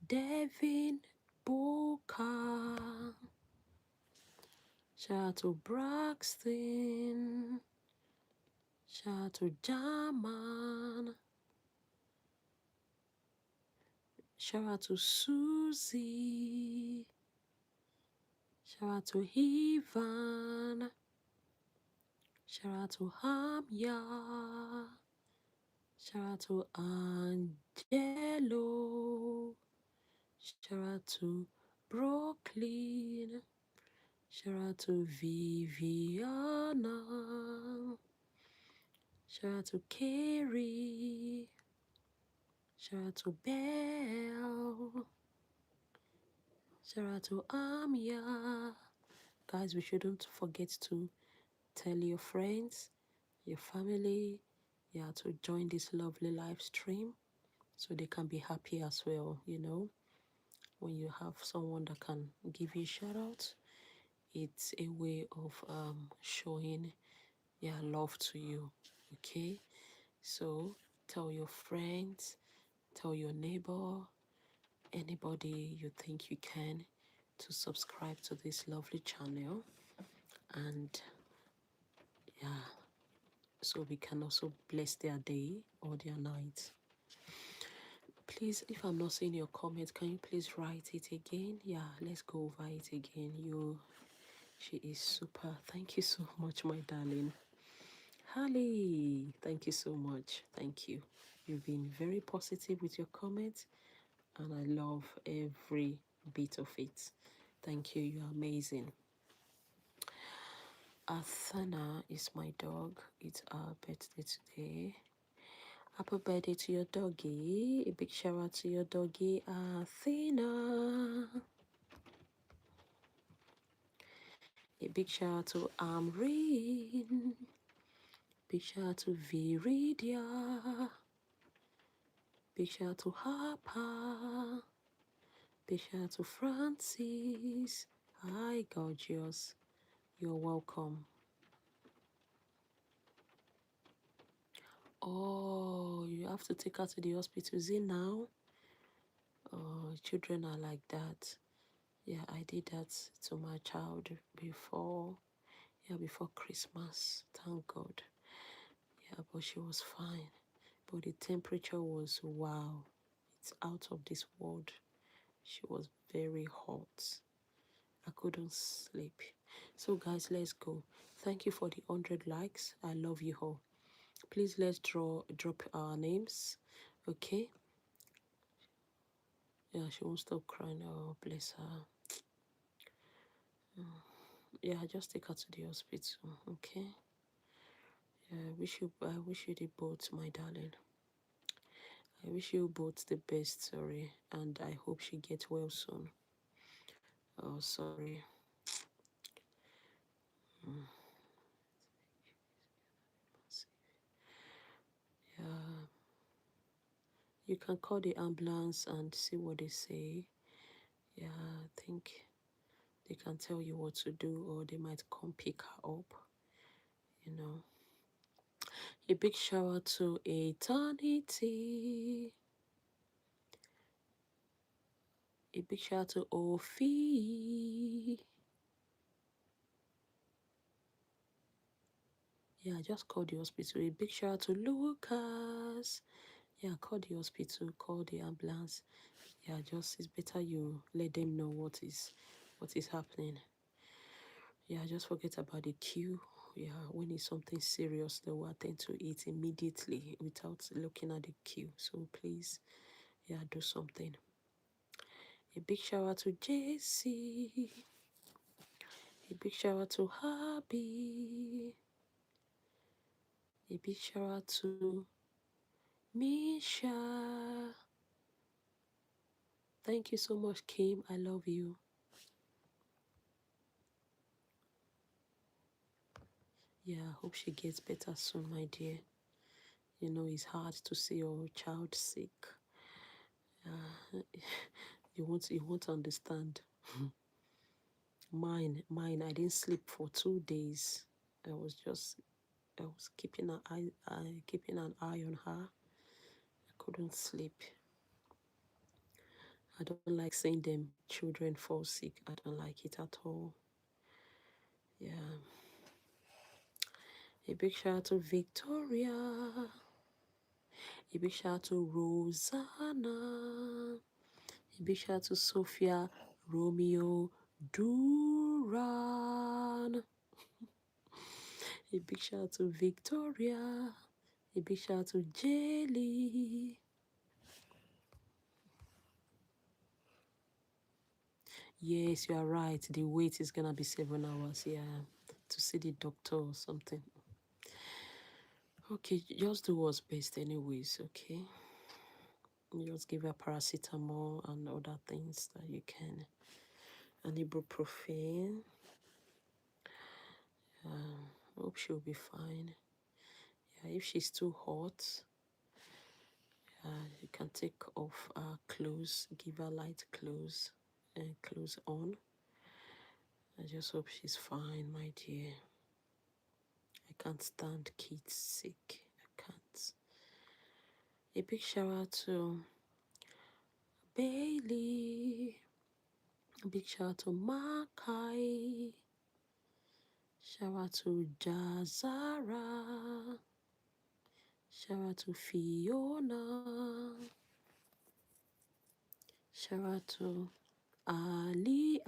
[SPEAKER 1] Devin Booker. Shout out to Braxton. Shout out to Jaman. Shout out to Susie. Shout out to Ivan. Shout out to Hamya. Shout out to Angelo. Shout out to Brooklyn. Shout out to Viviana. Shout out to Carrie. Shout out to Belle. Shout out to Amia. Guys, we shouldn't forget to tell your friends, your family, yeah, to join this lovely live stream so they can be happy as well, you know. When you have someone that can give you shout out, it's a way of showing love to you. Okay, so tell your friends, tell your neighbor, anybody you think you can, to subscribe to this lovely channel, and yeah, so we can also bless their day or their night. Please, if I'm not seeing your comment, can you please write it again? Yeah, let's go over it again. She is super. Thank you so much, my darling. Holly, thank you so much. Thank you. You've been very positive with your comments, and I love every bit of it. Thank you. You're amazing. Athena is my dog. It's our birthday today. Happy birthday to your doggy. A big shout out to your doggy, Athena. A big shout out to Amreen. Big shout out to Viridia. Big shout out to Harper. Big shout out to Francis. Hi, gorgeous. You're welcome. Oh, you have to take her to the hospital. Is it now? Oh, children are like that. Yeah, I did that to my child before Christmas. Thank God. Yeah, but she was fine. But the temperature was, wow, it's out of this world. She was very hot. I couldn't sleep. So guys, let's go. Thank you for the 100 likes. I love you all. Please let's drop our names. Okay. Yeah, she won't stop crying. Oh, bless her. Yeah, just take her to the hospital. Okay. Yeah, I wish you the both, my darling. I wish you both the best, sorry, and I hope she gets well soon. Oh, sorry. Yeah, you can call the ambulance and see what they say. Yeah, I think they can tell you what to do, or they might come pick her up, you know. A big shower to Eternity. A big shout out to Ophi. Yeah, just call the hospital. A big shout out to Lucas. Yeah, call the hospital, call the ambulance. Yeah, just it's better you let them know what is happening. Yeah, just forget about the queue. Yeah, when it's something serious, they will attend to it immediately without looking at the queue. So please, yeah, do something. A big shout out to JC. A big shout out to Happy. A big shout out to Misha. Thank you so much, Kim. I love you. Yeah, I hope she gets better soon, my dear. You know, it's hard to see your child sick. You won't understand. Mine, I didn't sleep for 2 days. I was keeping an eye on her. I couldn't sleep. I don't like seeing them children fall sick. I don't like it at all. Yeah. A big shout out to Victoria. A big shout out to Rosanna. A big shout out to Sophia Romeo Duran. A big shout out to Victoria. A big shout out to Jelly. Yes, you are right. The wait is gonna be 7 hours, yeah, to see the doctor or something. Okay, just do what's best anyways, okay? Just give her paracetamol and other things that you can. And ibuprofen. Hope she'll be fine. Yeah, if she's too hot, you can take off her clothes, give her light clothes and clothes on. I just hope she's fine, my dear. I can't stand kids sick. I can't. A big shout out to Bailey. A big shout out to Makai. Shout out to Jazara. Shout out to Fiona. Shout out to Ali.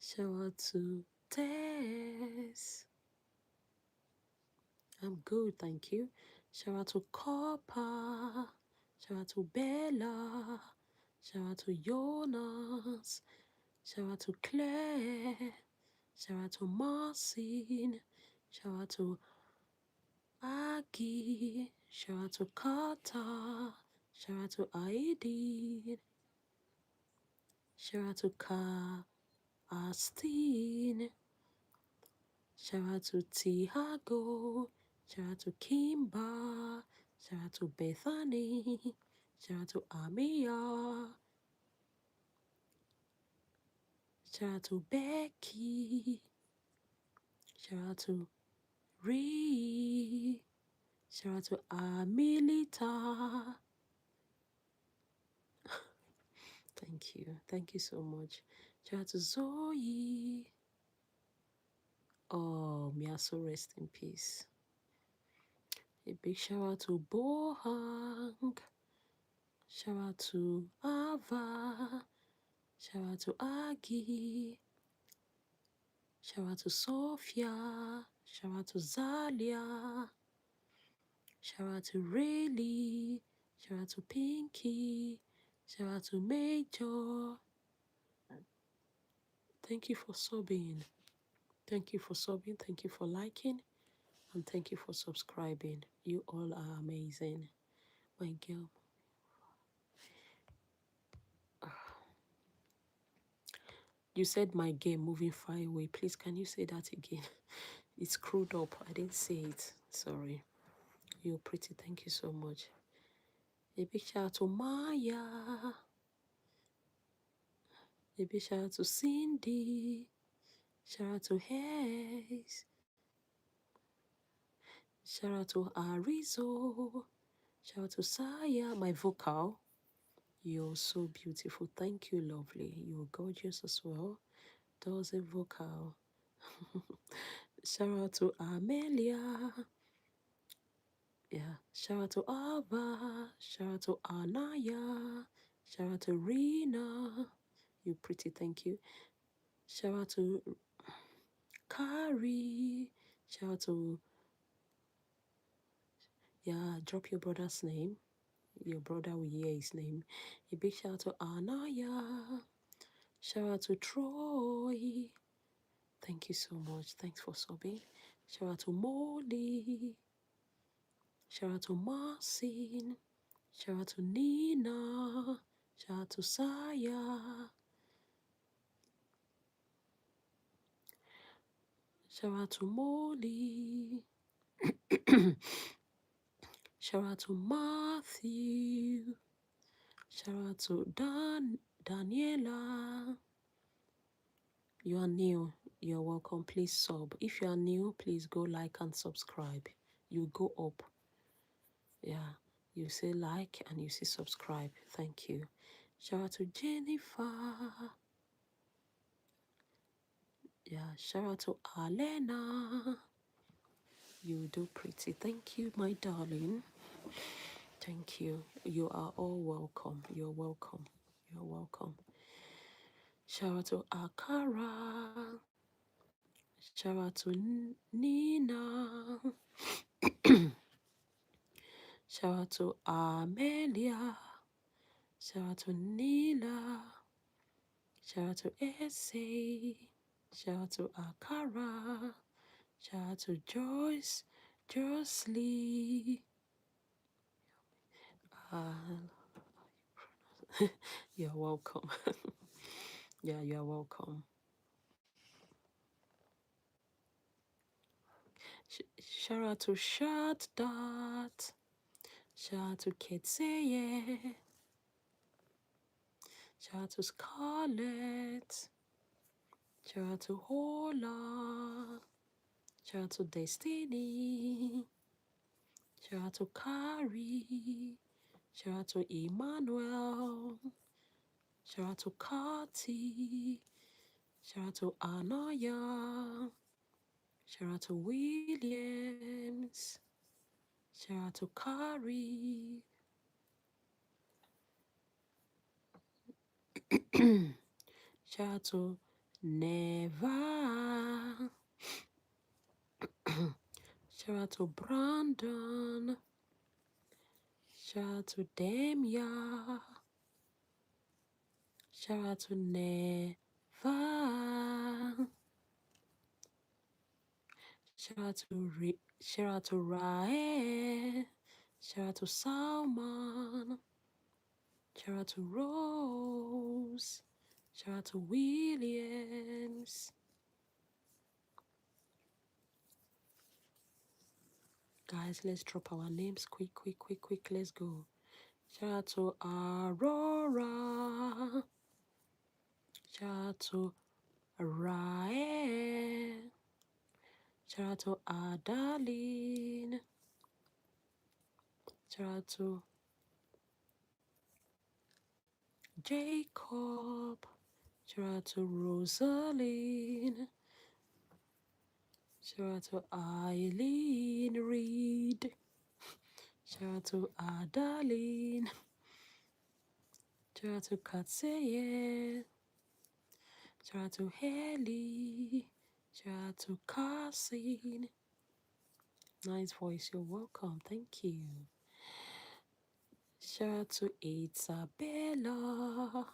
[SPEAKER 1] Shout out to Tess. I'm good, thank you. Shout out to Copper. Shout out to Bella. Shout out to Jonas. Shout out to Claire. Shout out to Marcin. Shout out to Aggie. Shout out to Carter. Shout out to Aideen. Shout out to Astine. Shout out to Tiago. Shout out to Kimba. Shout out to Bethany. Shout out to Amia. Shout out to Becky. Shout out to Ree. Shout out to Amilita. Thank you. Thank you so much. Shout out to Zoe. Oh, may her soul rest in peace. A big shout out to Bohang. Shout out to Ava. Shout out to Aggie. Shout out to Sophia. Shout out to Zalia. Shout out to Rayleigh. Shout out to Pinky. Shout out to Major. Thank you for subbing. Thank you for subbing. Thank you for liking. And thank you for subscribing. You all are amazing. My girl. You said my game moving far away. Please, can you say that again? It's screwed up. I didn't say it. Sorry. You're pretty. Thank you so much. A big shout out to Maya. A big shout out to Cindy. Shout out to Hayes. Shout out to Arizo. Shout out to Saya. My vocal. You're so beautiful. Thank you, lovely. You're gorgeous as well. Does a vocal. Shout out to Amelia. Yeah. Shout out to Ava. Shout out to Anaya. Shout out to Rena. You pretty, thank you. Shout out to Kari. Shout out to, yeah, drop your brother's name. Your brother will hear his name. A big shout out to Anaya. Shout out to Troy. Thank you so much. Thanks for subbing. Shout out to Molly. Shout out to Marcin. Shout out to Nina. Shout out to Saya. Shout out to Molly. Shout out to Matthew. Shout out to Daniela. You are new. You're welcome. Please sub. If you are new, please go like and subscribe. You go up. Yeah. You say like and you say subscribe. Thank you. Shout out to Jennifer. Yeah. Shout out to Alena. You do pretty. Thank you, my darling. Thank you. You are all welcome. You're welcome. You're welcome. Shout out to Akara. Shout out to Nina. Shout out to Amelia. Shout out to Nila. Shout out to Essay. Shout out to Akara. Shout out to Joyce. Jocelyn. You're welcome. Yeah, you're welcome. Shout out to Shoutout. Shout out to Ketseye. Shout out to Scarlett. Shout out to Hola. Shout out to Destiny. Shout out to Kari. Shout out to Emmanuel. Shout out to Kati. Shout out to Anaya. Shout out to Williams. Shout out to Kari. Shout out to Neva. Shout out to Brandon. Shout out to Demia. Shout out to Neva. Shout out to Rae. Shout out to Salman. Shout out to Rose. Shout out to Williams. Guys, let's drop our names quick. Let's go. Shout out to Aurora. Shout out to Rae. Shout out to Adaline. Shout out to Jacob. Shout out to Rosaline. Shout out to Eileen Reed. Shout out to Adaline. Shout out to Katseye. Shout out to Haley. Shout out to Cassie. Nice voice, you're welcome. Thank you. Shout out to Isabella.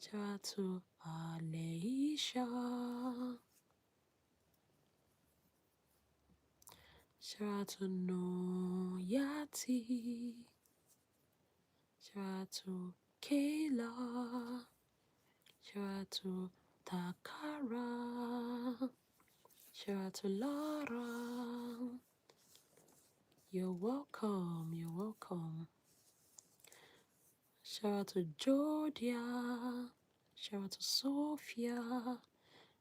[SPEAKER 1] Shout out to Aleisha. Shout out to Noyati. Shout out to Kayla. Shout out to Takara. Shout out to Laura. You're welcome. You're welcome. Shout out to Jodia. Shout out to Sophia.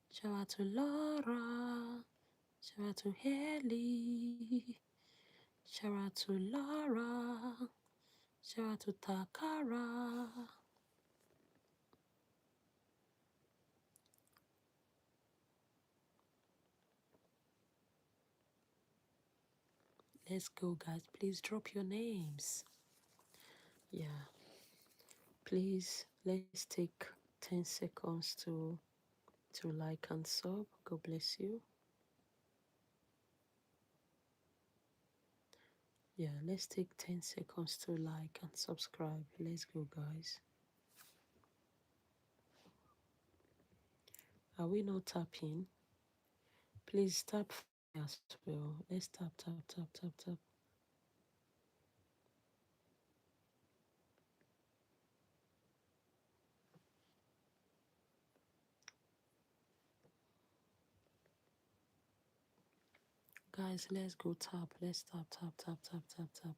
[SPEAKER 1] Shout out to Laura. Shout out to Haley. Shout out to Lara. Shout out to Takara. Let's go, guys. Please drop your names. Yeah. Please, let's take 10 seconds to like and sub. God bless you. Yeah, let's take 10 seconds to like and subscribe. Let's go, guys. Are we not tapping? Please tap as well. Let's tap. Guys, let's go tap. Let's tap, tap, tap, tap, tap, tap.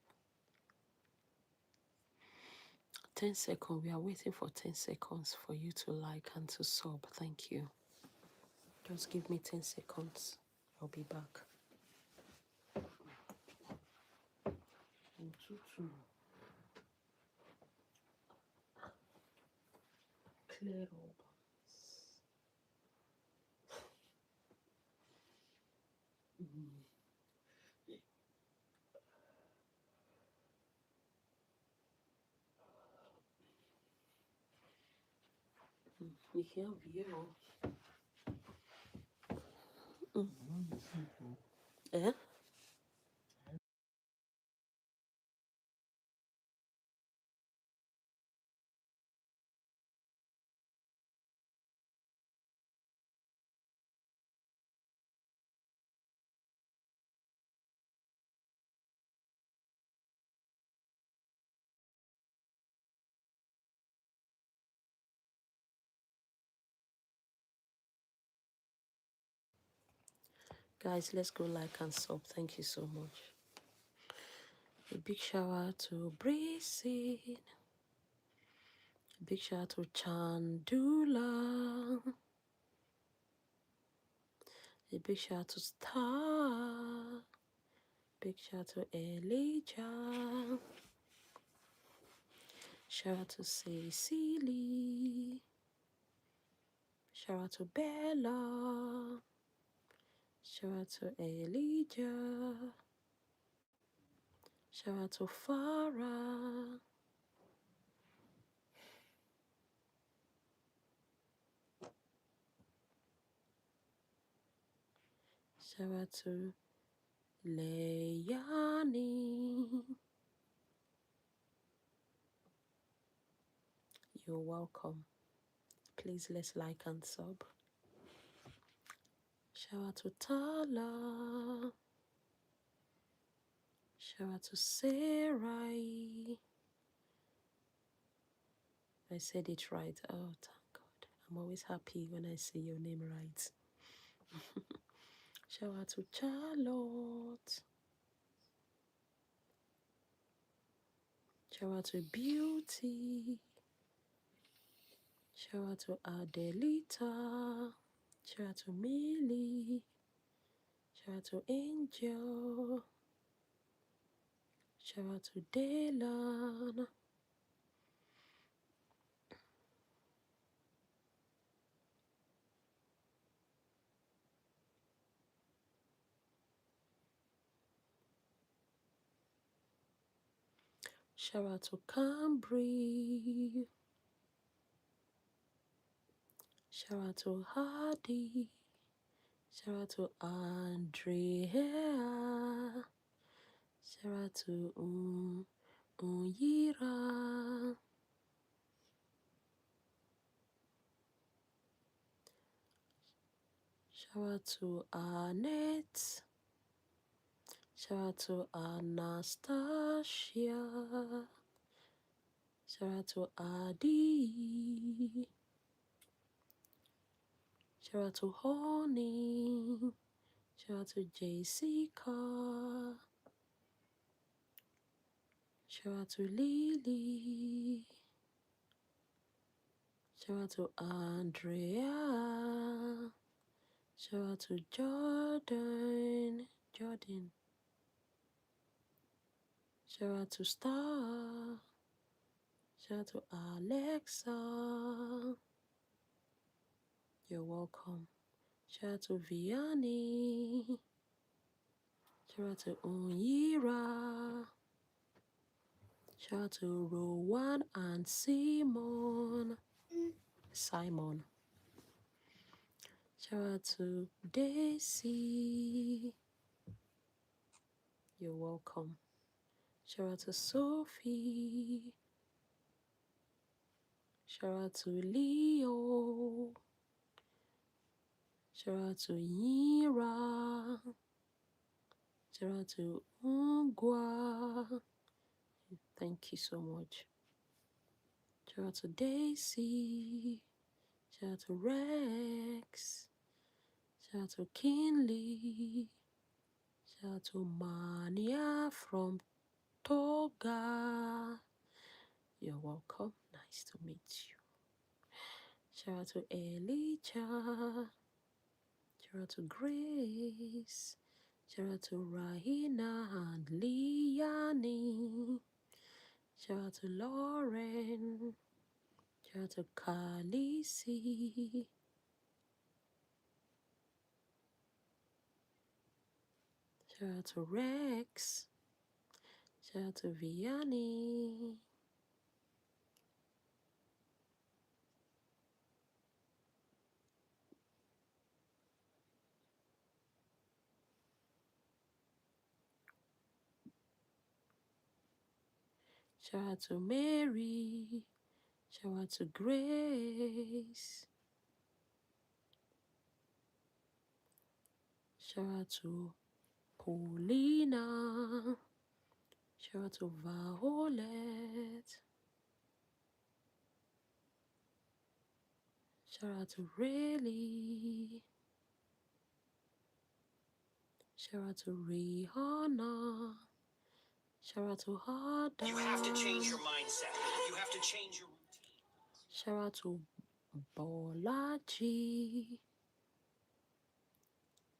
[SPEAKER 1] 10 seconds. We are waiting for 10 seconds for you to like and to sub. Thank you. Just give me 10 seconds. I'll be back. Clear up. We have you. Eh? Guys, let's go like and sub. Thank you so much. A big shout out to Breezy. A big shout out to Chandula. A big shout out to Star. Big shout out to Elijah. Shout out to Cecily. Shout out to Bella. Shout out to Elijah. Shout out to Farah. Shout out to Leilani. You're welcome. Please let's like and sub. Shout out to Tala. Shout out to Sarai. I said it right. Oh, thank God. I'm always happy when I say your name right. Shout out to Charlotte. Shout out to Beauty. Shout out to Adelita. Shout out to Millie. Shout out to Angel. Shout out to Dylan. Shout out to Cambry. Shout out to Hardy. Shout out to Andrea. Shout out to Unyira. Shout out to Annette. Shout out to Anastasia. Shout out to Adi. Shout out to Honey. Shout out to Jessica. Shout out to Lily. Shout out to Andrea. Shout out to Jordan. Shout out to Star. Shout out to Alexa. You're welcome. Shout out to Vianney. Shout out to Unyira. Shout out to Rowan and Simon. Shout out to Daisy. You're welcome. Shout out to Sophie. Shout out to Leo. Shout out to Yira. Shout out to Ungwa. Thank you so much. Shout out to Daisy. Shout out to Rex. Shout out to Kinley. Shout out to Mania from Toga. You're welcome. Nice to meet you. Shout out to Elijah. Shout out to Grace. Shout out to Rahina and Liani. Shout out to Lauren. Shout out to Khaleesi. Shout out to Rex. Shout out to Vianney. Shout out to Mary. Shout out to Grace. Shout out to Paulina. Shout out to Violet. Shout out to Rayleigh. Shout out to Rihanna. Shout out to Harda. You have to change your mindset. You have to change your routine. Shout out to Bolaji.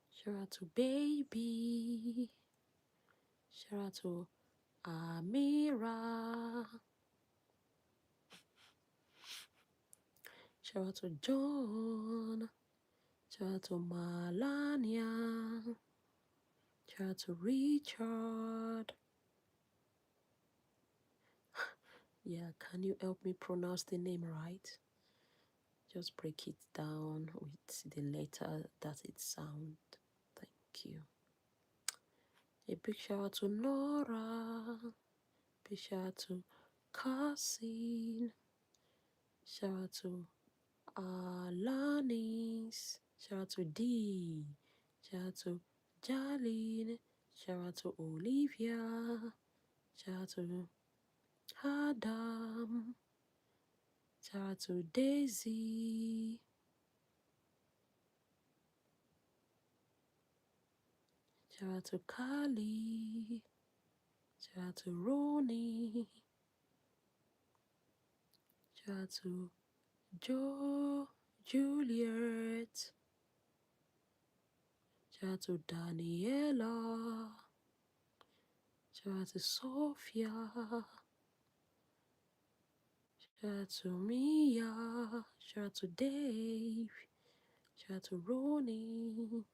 [SPEAKER 1] Shout out to Baby. Shout out to Amira. Shout out to John. Shout out to Melania. Shout out to Richard. Yeah, can you help me pronounce the name right? Just break it down with the letter that it sounds. Thank you. A big shout out to Nora. Big shout out to Cassie. Shout out to Alanis. Shout out to Dee. Shout out to Jalene. Shout out to Olivia. Shout out to Adam. Shout out to Daisy. Shout out to Kali. Shout out to Ronnie. Shout out to Juliet. Shout out to Daniela. Shout out to Sophia. Shout out to Mia. Shout out to Dave. Shout out to Ronnie.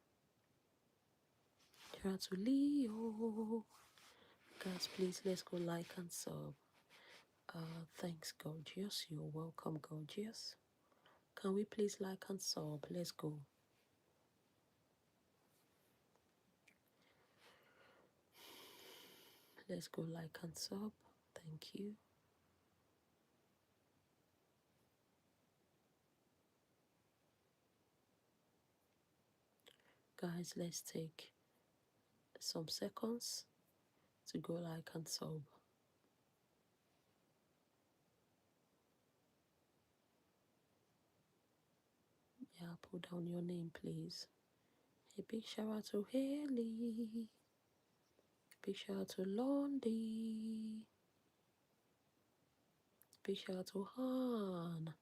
[SPEAKER 1] Shout out to Leo. Guys, please let's go like and sub. Thanks, gorgeous. You're welcome, gorgeous. Can we please like and sub? Let's go. Let's go like and sub. Thank you. Guys, let's take some seconds to go like and sub. Yeah, put down your name, please. A big shout out to Haley. Big shout out to Londi. Big shout out to Han.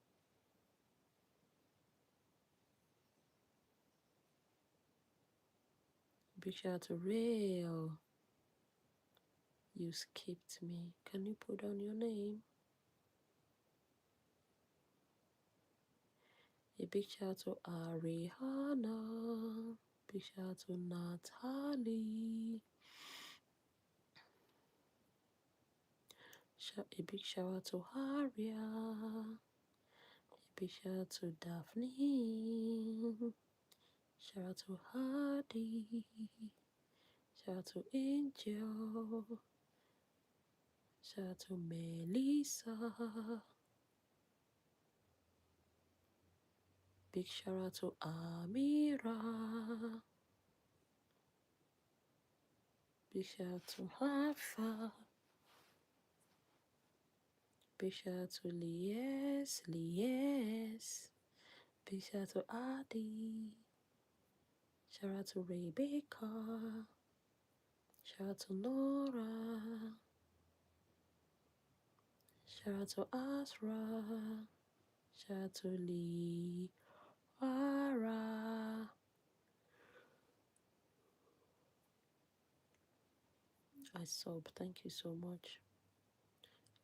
[SPEAKER 1] Big shout out to Rail. You skipped me. Can you put down your name? A big shout out to Ariana. Big shout out to Natalie. A big shout out to Haria. A big shout out to Daphne. Shout out to Hardy. Shout out to Angel. Shout out to Melissa. Big shout out to Amira. Big shout out to Hafa. Big shout out to Lies. Big shout out to Adi. Shout out to Rebecca. Shout out to Nora. Shout out to Asra. Shout out to Lee. Ara. I sub. Thank you so much.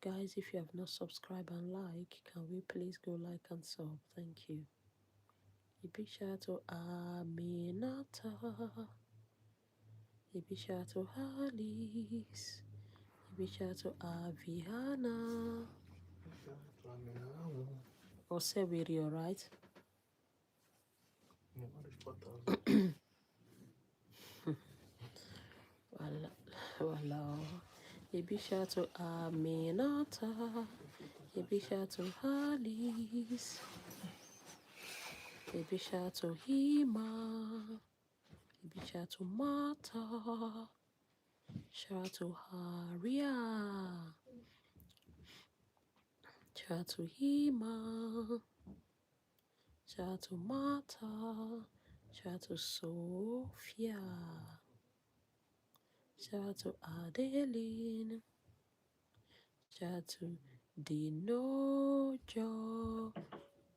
[SPEAKER 1] Guys, if you have not subscribed and like, can we please go like and sub? Thank you. A big shout out to Aminata. A big shout out to Alice. A big shout out to Aviana. Or Severi, alright? Hello. A big shout out to Aminata. A big shout out to Alice. A big shout out to Hima. A big shout out to Martha. Shout out to Haria. Shout out to Hima. Shout out to Martha. Shout out to Sophia. Shout out to Adeline. Shout out to Dinojo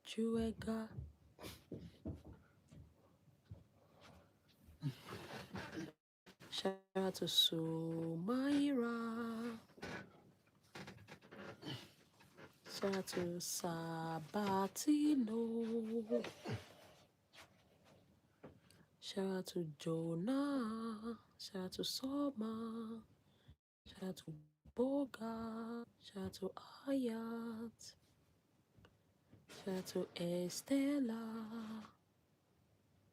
[SPEAKER 1] Juega. Shout out to Sumaira. Shout out to Sabatino. Shout out to Jonah. Shout out to Soma. Shout out to Boga. Shout out to Ayat. Shout out to Estella.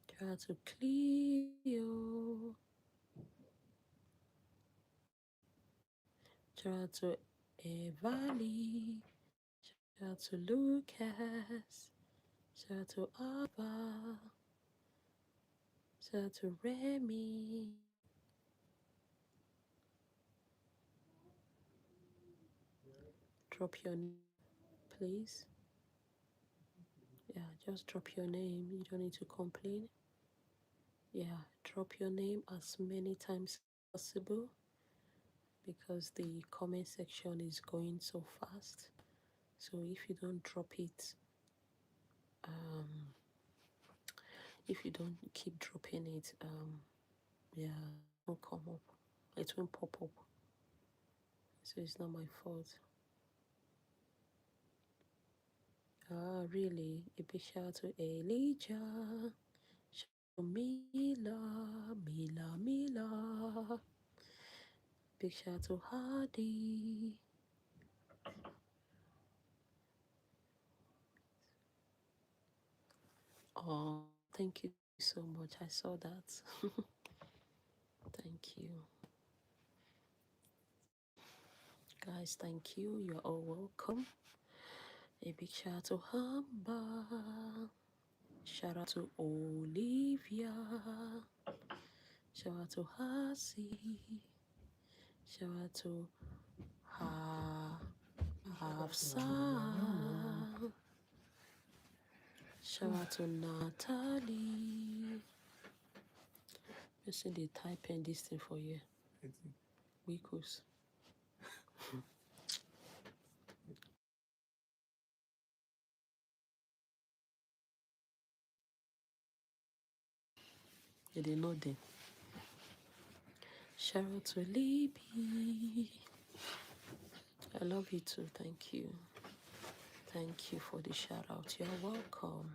[SPEAKER 1] Shout out to Cleo. Shout out to Evali. Shout out to Lucas. Shout out to Ava. Shout out to Remy. Drop your name, please. Yeah, just drop your name. You don't need to complain. Yeah, drop your name as many times as possible because the comment section is going so fast. So if you don't drop it, if you don't keep dropping it, yeah, it won't come up. It won't pop up. So it's not my fault. Really, a big shout out to Elijah. Shout out to Mila. Big shout out to Hardy. Oh, thank you so much. I saw that. Thank you. Guys, thank you. You're all welcome. A big shout out to Hamba. Shout out to Olivia. Shout out to Hasi. Shout out to Hafsa. Shout out to Natalie. Listen, they type in this thing for you. Weekos. You didn't know them. Shout out to Libby. I love you too. Thank you. Thank you for the shout out. You're welcome.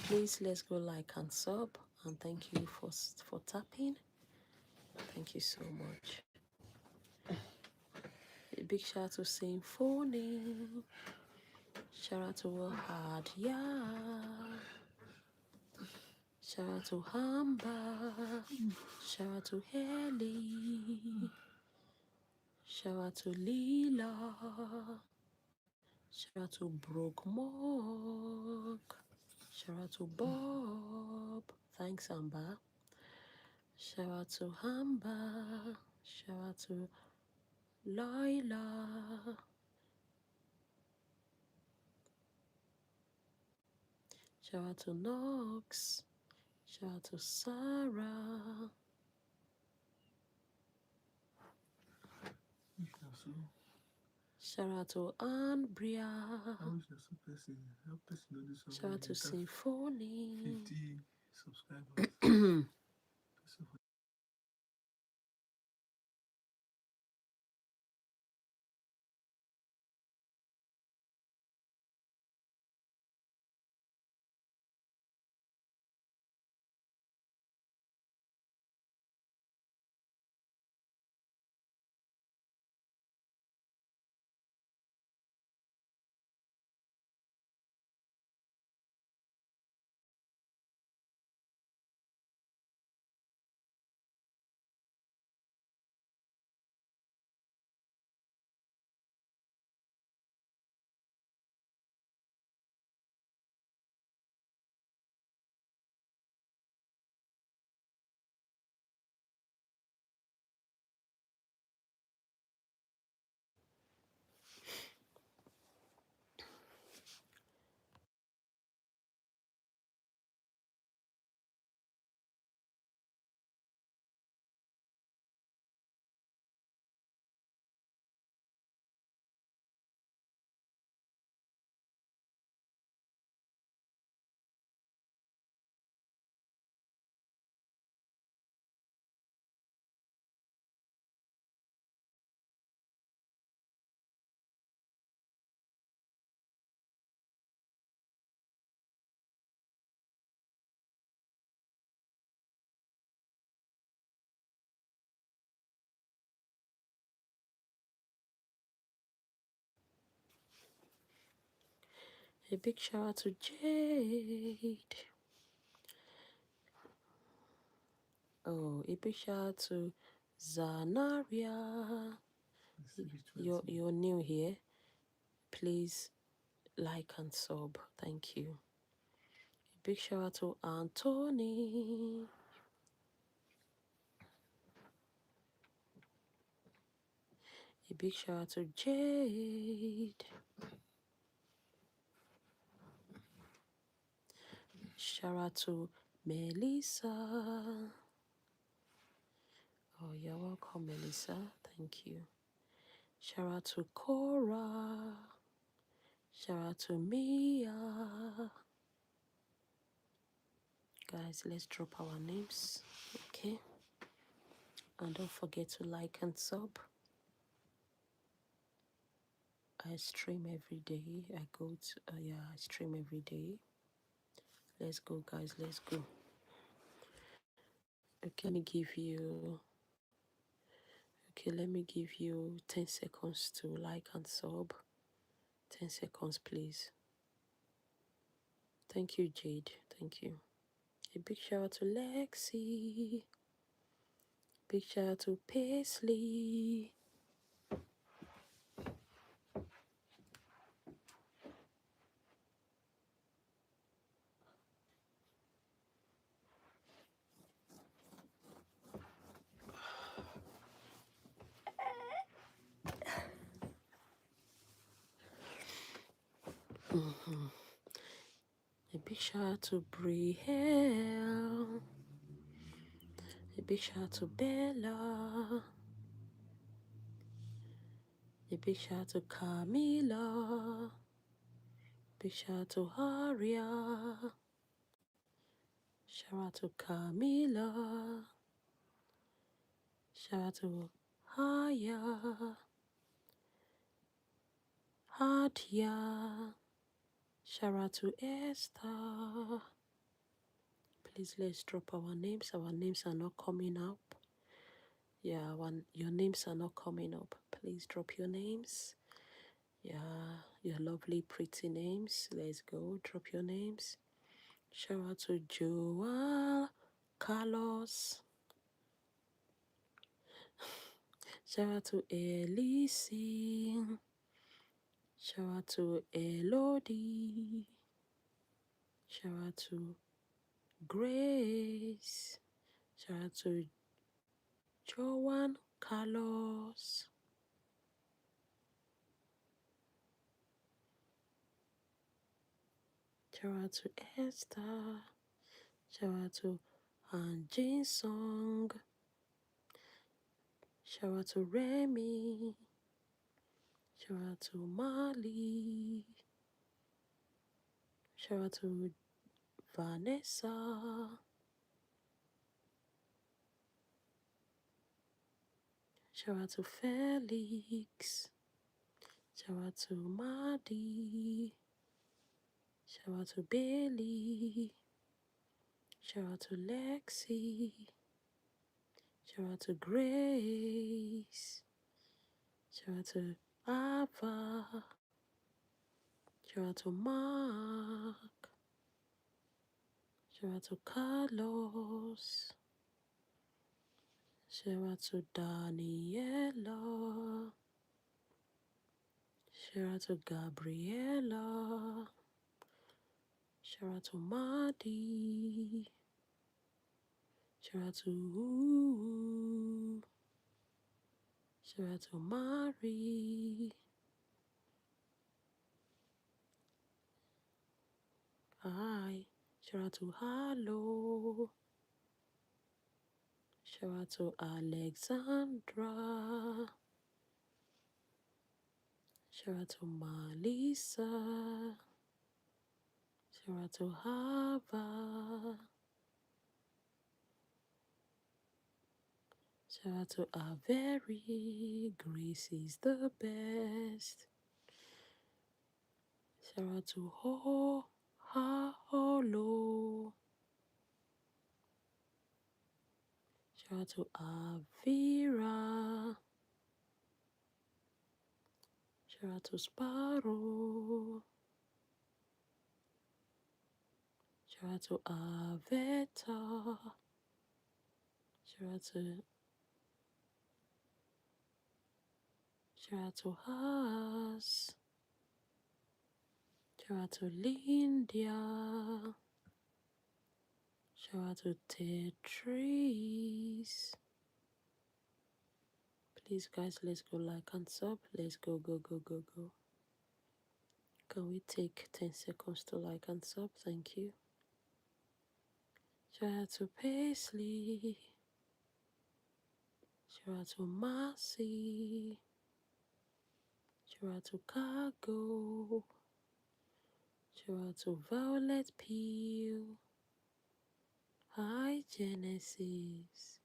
[SPEAKER 1] Please let's go like and sub, and thank you for tapping. Thank you so much. A big shout out to Symphony. Shout out to Wahad. Yeah. Shout out to Hamba. Shout out to Haley. Shout out to Lila. Shout out to Brooke Mog. Shout out to Bob. Thanks, Amba. Shout out to Hamba. Shout out to Lila. Shout out to Knox. Shout out to Sarah. Shout out to Bria. Shout out to Symphony.
[SPEAKER 2] 50 subscribers.
[SPEAKER 1] A big shout out to Jade. Oh, a big shout out to Zanaria. You're new here. Please like and sub. Thank you. A big shout out to Anthony. A big shout out to Jade. Shout out to Melissa. Oh, you're welcome, Melissa. Thank you. Shout out to Cora. Shout out to Mia. Guys, let's drop our names. Okay. And don't forget to like and sub. I stream every day. I stream every day. Let's go, guys. Let's go. Okay, let me give you 10 seconds to like and sub. 10 seconds, please. Thank you, Jade. Thank you. A big shout out to Lexi. Big shout out to Paisley. A big shout out to Brielle. A big shout out to Bella. A big shout out to Camila. Big shout out to Aria. Shout out to Camila. Shout out to Haya. Hadia. Shout out to Esther. Please let's drop our names. Our names are not coming up. Yeah, your names are not coming up. Please drop your names. Yeah, your lovely, pretty names. Let's go. Drop your names. Shout out to Joel, Carlos. Shout out to Elise. Shout out to Elodie. Shout out to Grace. Shout out to Joan Carlos. Shout out to Esther. Shout out to Jin Song. Shout out to Remy. Shout out to Mali. Shout out to Vanessa. Shout out to Felix. Shout out to Madi. Shout out to Bailey. Shout out to Lexi. Shout out to Grace. Shout out to Ava. Shout out to Mark. Shout out to Carlos. Shout out to Daniela. Shout out to Gabriela. Shout out to Madi. Shout out to Shout out to Mari. Hi. Shout out to Hello. Shout out to Alexandra. Shout out to Melissa. Shout out to Hava. Shout out to Avery. Grace is the best. Shout out to Holo. Shout out to Avira. Shout out to Sparrow. Shout out to Aveta. Shout out to Haas. Shout out to Lindia. Shout out to Tetris. Please, guys, let's go like and sub. Let's go, go, go, go, go. Can we take 10 seconds to like and sub? Thank you. Shout out to Paisley. Shout out to Marcy. Shout out to Cargo. Shout out to Violet Peel. Hi, Genesis.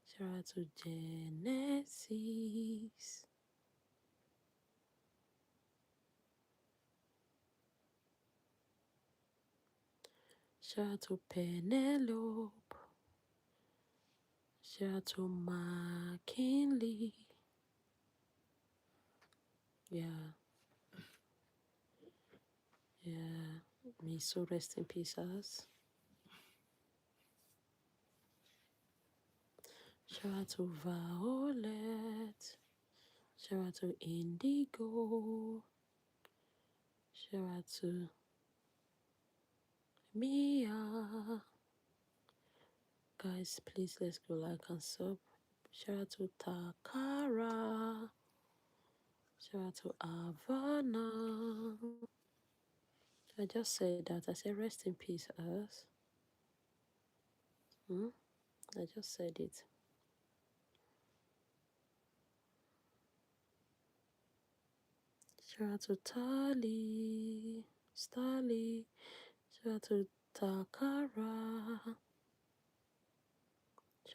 [SPEAKER 1] Shout out to Genesis. Shout out to Penelope. Shout out to McKinley. Yeah. May so rest in peace, us. Shout out to Violet. Shout out to Indigo. Shout out to Mia. Guys, please let's go like and sub. Shout out to Takara. Shout out to Havana. I just said that. I said rest in peace, us. I just said it. Shout out to Tali. Stali. Shout out to Takara.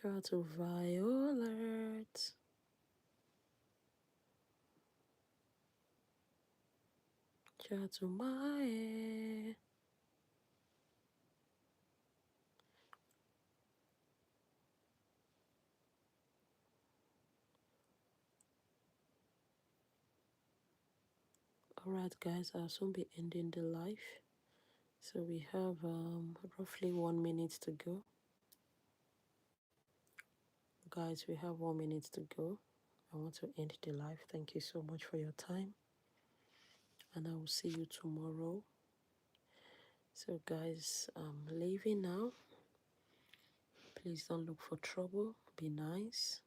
[SPEAKER 1] Shout out to Violet. Shout out to Mae. Alright guys, I'll soon be ending the live. So we have roughly 1 minute to go. Guys, we have 1 minute to go. I want to end the live. Thank you so much for your time. And I will see you tomorrow. So guys, I'm leaving now. Please don't look for trouble. Be nice.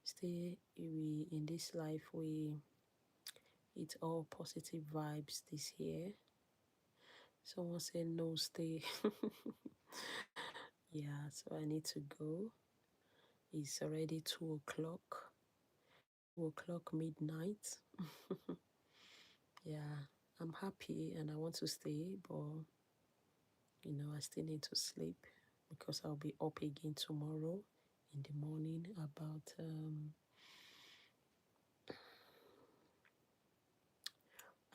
[SPEAKER 1] Stay in this life. It's all positive vibes this year. Someone said no, stay. Yeah, so I need to go. It's already 2 o'clock. o'clock midnight. Yeah, I'm happy and I want to stay, but I still need to sleep because I'll be up again tomorrow in the morning about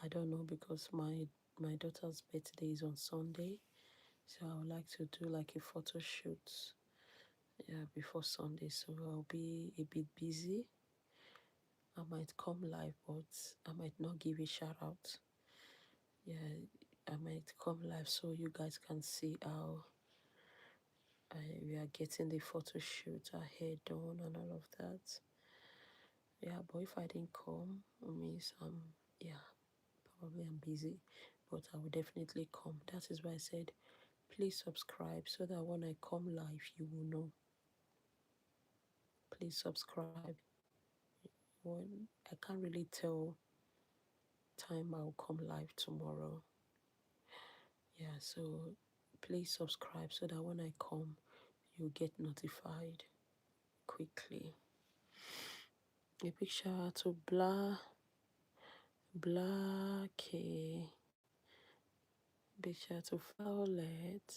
[SPEAKER 1] I don't know, because my daughter's birthday is on Sunday, so I would like to do like a photo shoot, yeah, before Sunday. So I'll be a bit busy. I might come live, but I might not give a shout out. Yeah, I might come live so you guys can see how we are getting the photo shoot, our hair done and all of that. Yeah, but if I didn't come, it means yeah, probably I'm busy, but I will definitely come. That is why I said, please subscribe so that when I come live, you will know. Please subscribe. When I can't really tell time I'll come live tomorrow. Yeah, so please subscribe so that when I come, you get notified quickly. A big shout out to Blacky. Big shout out to Violet.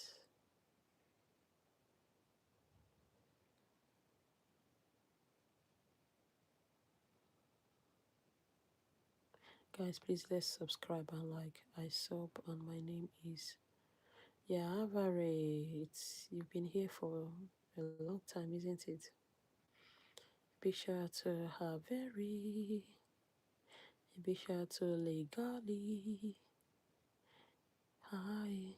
[SPEAKER 1] Guys, please let's subscribe and like. I sub and my name is, yeah, Avare. You've been here for a long time, isn't it? Big shout out to her very. A big shout out to Legally. Hi.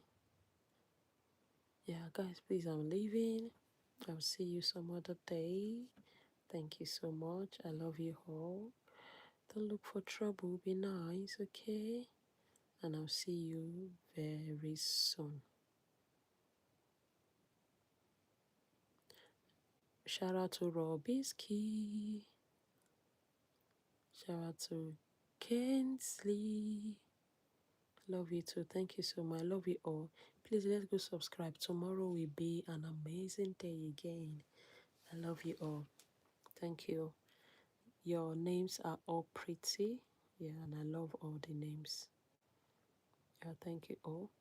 [SPEAKER 1] Yeah, guys, please, I'm leaving. I'll see you some other day. Thank you so much. I love you all. Don't look for trouble. Be nice, okay? And I'll see you very soon. Shout out to Robisky. Shout out to Kensley. Love you too. Thank you so much. Love you all. Please let's go subscribe. Tomorrow will be an amazing day again. I love you all. Thank you. Your names are all pretty. Yeah, and I love all the names. Yeah, thank you all.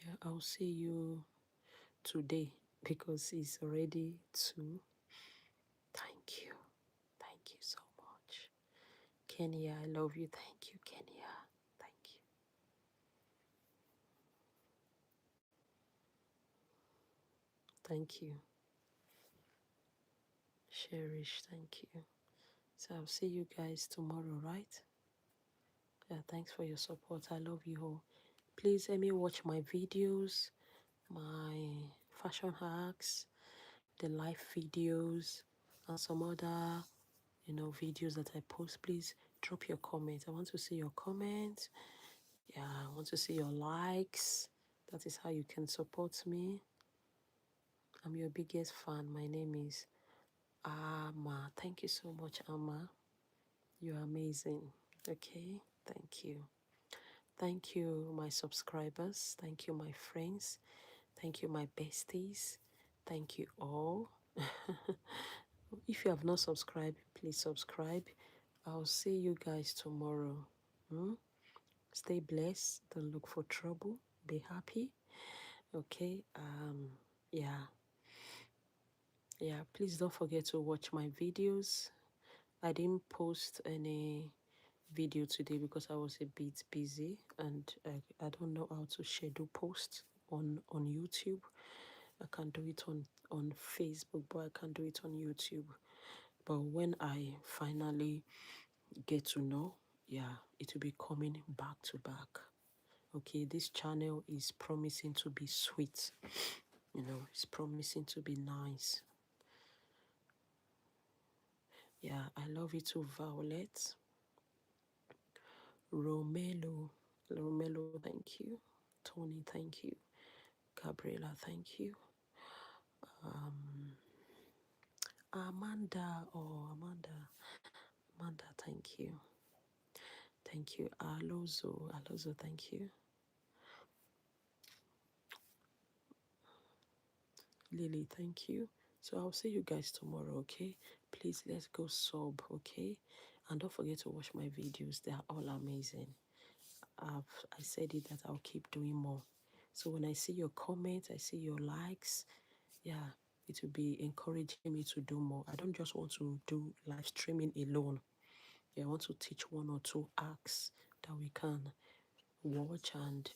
[SPEAKER 1] Yeah, I'll see you today because it's already 2. Thank you. Thank you so much. Kenya, I love you. Thank you, Kenya. Thank you. Thank you. Cherish, thank you. So I'll see you guys tomorrow, right? Yeah, thanks for your support. I love you all. Please let me watch my videos, my fashion hacks, the live videos, and some other, videos that I post. Please drop your comments. I want to see your comments. Yeah, I want to see your likes. That is how you can support me. I'm your biggest fan. My name is Ama. Thank you so much, Ama. You're amazing. Okay, thank you. Thank you, my subscribers. Thank you, my friends. Thank you, my besties. Thank you all. If you have not subscribed, please subscribe. I'll see you guys tomorrow. Stay blessed. Don't look for trouble. Be happy. Okay. Yeah. Yeah. Please don't forget to watch my videos. I didn't post any video today because I was a bit busy and I don't know how to schedule posts on YouTube. I can do it on Facebook, but I can't do it on YouTube. But when I finally get to know, yeah, it will be coming back to back. Okay, this channel is promising to be sweet. It's promising to be nice. Yeah, I love you too, Violet. Romelo, thank you. Tony, thank you. Gabriela, thank you. Amanda, thank you. Thank you. Alozo, thank you. Lily, thank you. So I'll see you guys tomorrow, okay? Please let's go sub, okay? And don't forget to watch my videos. They are all amazing. I said it that I'll keep doing more. So when I see your comments, I see your likes, yeah, it will be encouraging me to do more. I don't just want to do live streaming alone. Yeah, I want to teach one or two acts that we can watch, and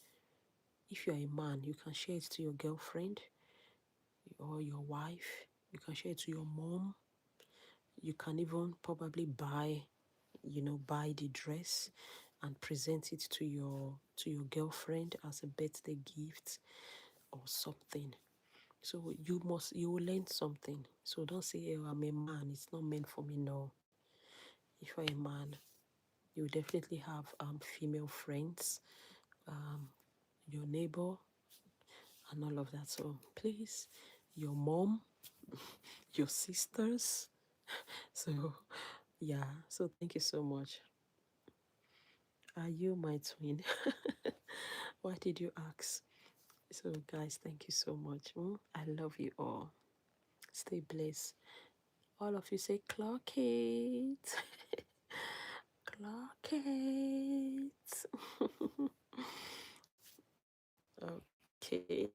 [SPEAKER 1] if you're a man, you can share it to your girlfriend or your wife. You can share it to your mom. You can even probably buy the dress and present it to your girlfriend as a birthday gift or something. So you will learn something. So don't say, oh, I'm a man, it's not meant for me. No. If you're a man, you definitely have female friends, your neighbor, and all of that. So please, your mom, your sisters. So yeah. So thank you so much. Are you my twin? Why did you ask? So guys, thank you so much. I love you all. Stay blessed. All of you say clock it. Clock it. Okay.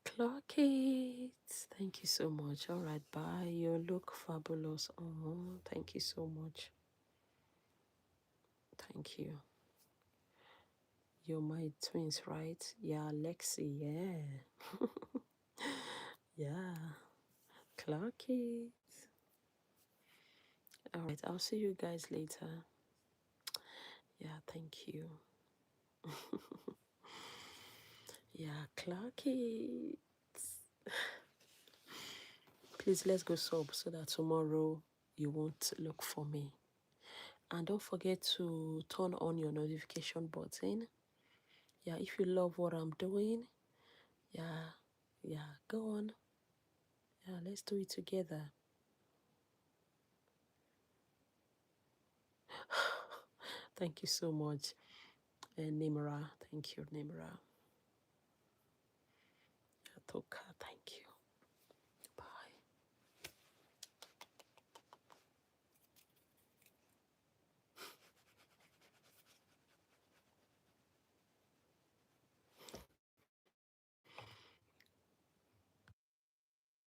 [SPEAKER 1] Clock it. Thank you so much. All right, bye. You look fabulous. Oh, thank you so much. Thank you. You're my twins, right? Yeah, Lexi. Yeah. Yeah. Clock it. All right, I'll see you guys later. Yeah, thank you. Yeah, clock it. Please let's go sub so that tomorrow you won't look for me. And don't forget to turn on your notification button. Yeah, if you love what I'm doing, yeah, go on. Yeah, let's do it together. Thank you so much. And Nimra, thank you, Nimra. Atoka, thank you.